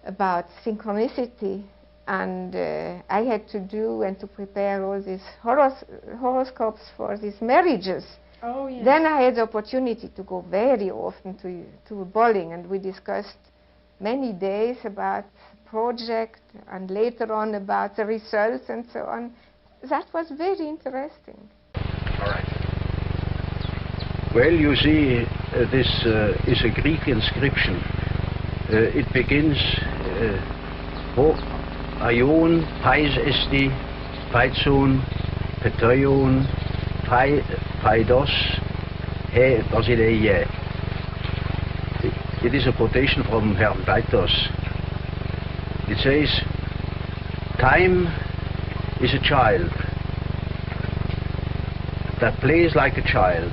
about synchronicity, and I had to do and to prepare all these horoscopes for these marriages. Oh, yes. Then I had the opportunity to go very often to bowling, and we discussed many days about the project, and later on about the results and so on. That was very interesting. All right. Well, you see, this is a Greek inscription. It begins Ho Aion, Pais Esti, Paitson, Petreion, Paidos, He Basileia. It is a quotation from Herrn Paitos. It says, time is a child that plays like a child.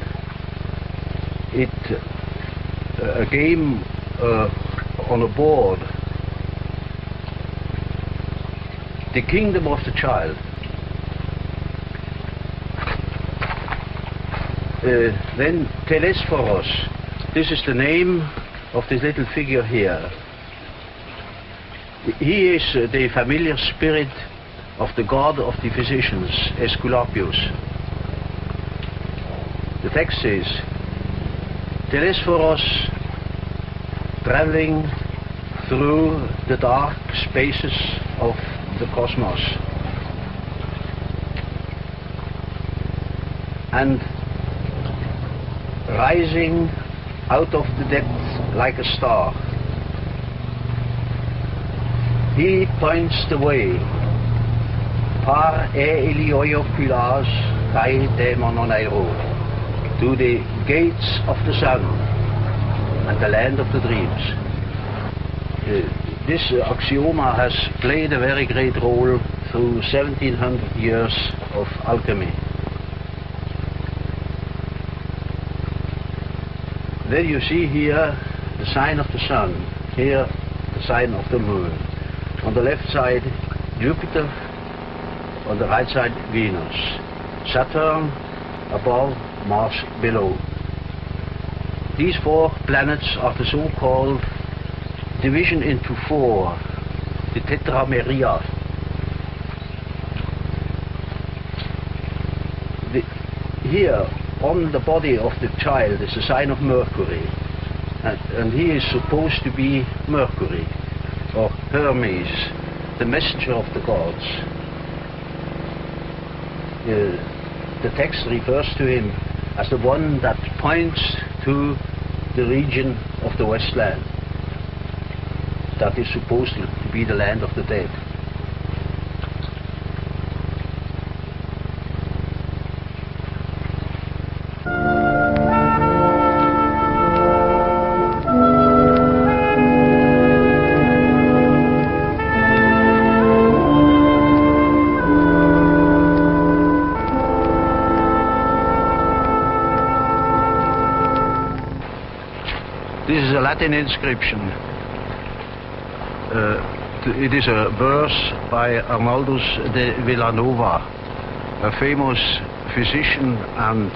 A game on a board, the kingdom of the child. Then Telesphorus, this is the name of this little figure here. He is the familiar spirit of the god of the physicians, Aesculapius. The text says, Telesphorus, traveling through the dark spaces of the cosmos, and rising out of the depths like a star, he points the way, par e ilioioculas kai demononairo, to the gates of the sun and the land of the dreams. This axioma has played a very great role through 1700 years of alchemy. Then you see here the sign of the sun, here the sign of the moon. On the left side Jupiter, on the right side Venus. Saturn above, Mars below. These four planets are the so-called division into four, the tetrameria. Here on the body of the child is a sign of Mercury, and he is supposed to be Mercury, or Hermes, the messenger of the gods. The text refers to him as the one that points to the region of the Westland that is supposed to be the land of the dead. This is a Latin inscription. It is a verse by Arnaldus de Villanova, a famous physician and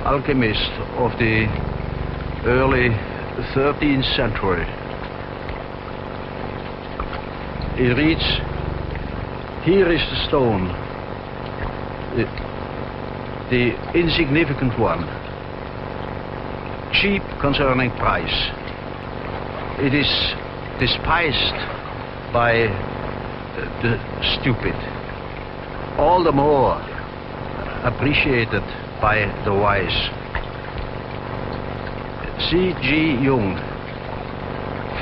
alchemist of the early 13th century. It reads, here is the stone, the insignificant one, cheap concerning price. It is despised by the stupid, all the more appreciated by the wise. C.G. Jung,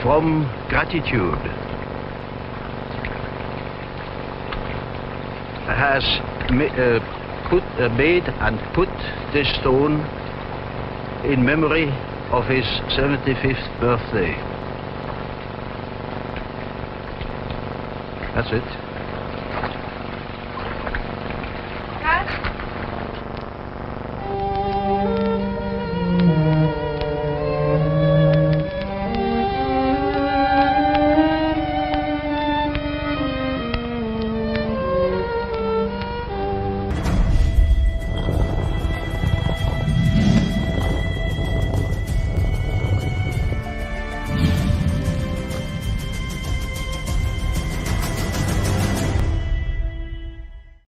from gratitude, has made and put this stone in memory of his 75th birthday. That's it.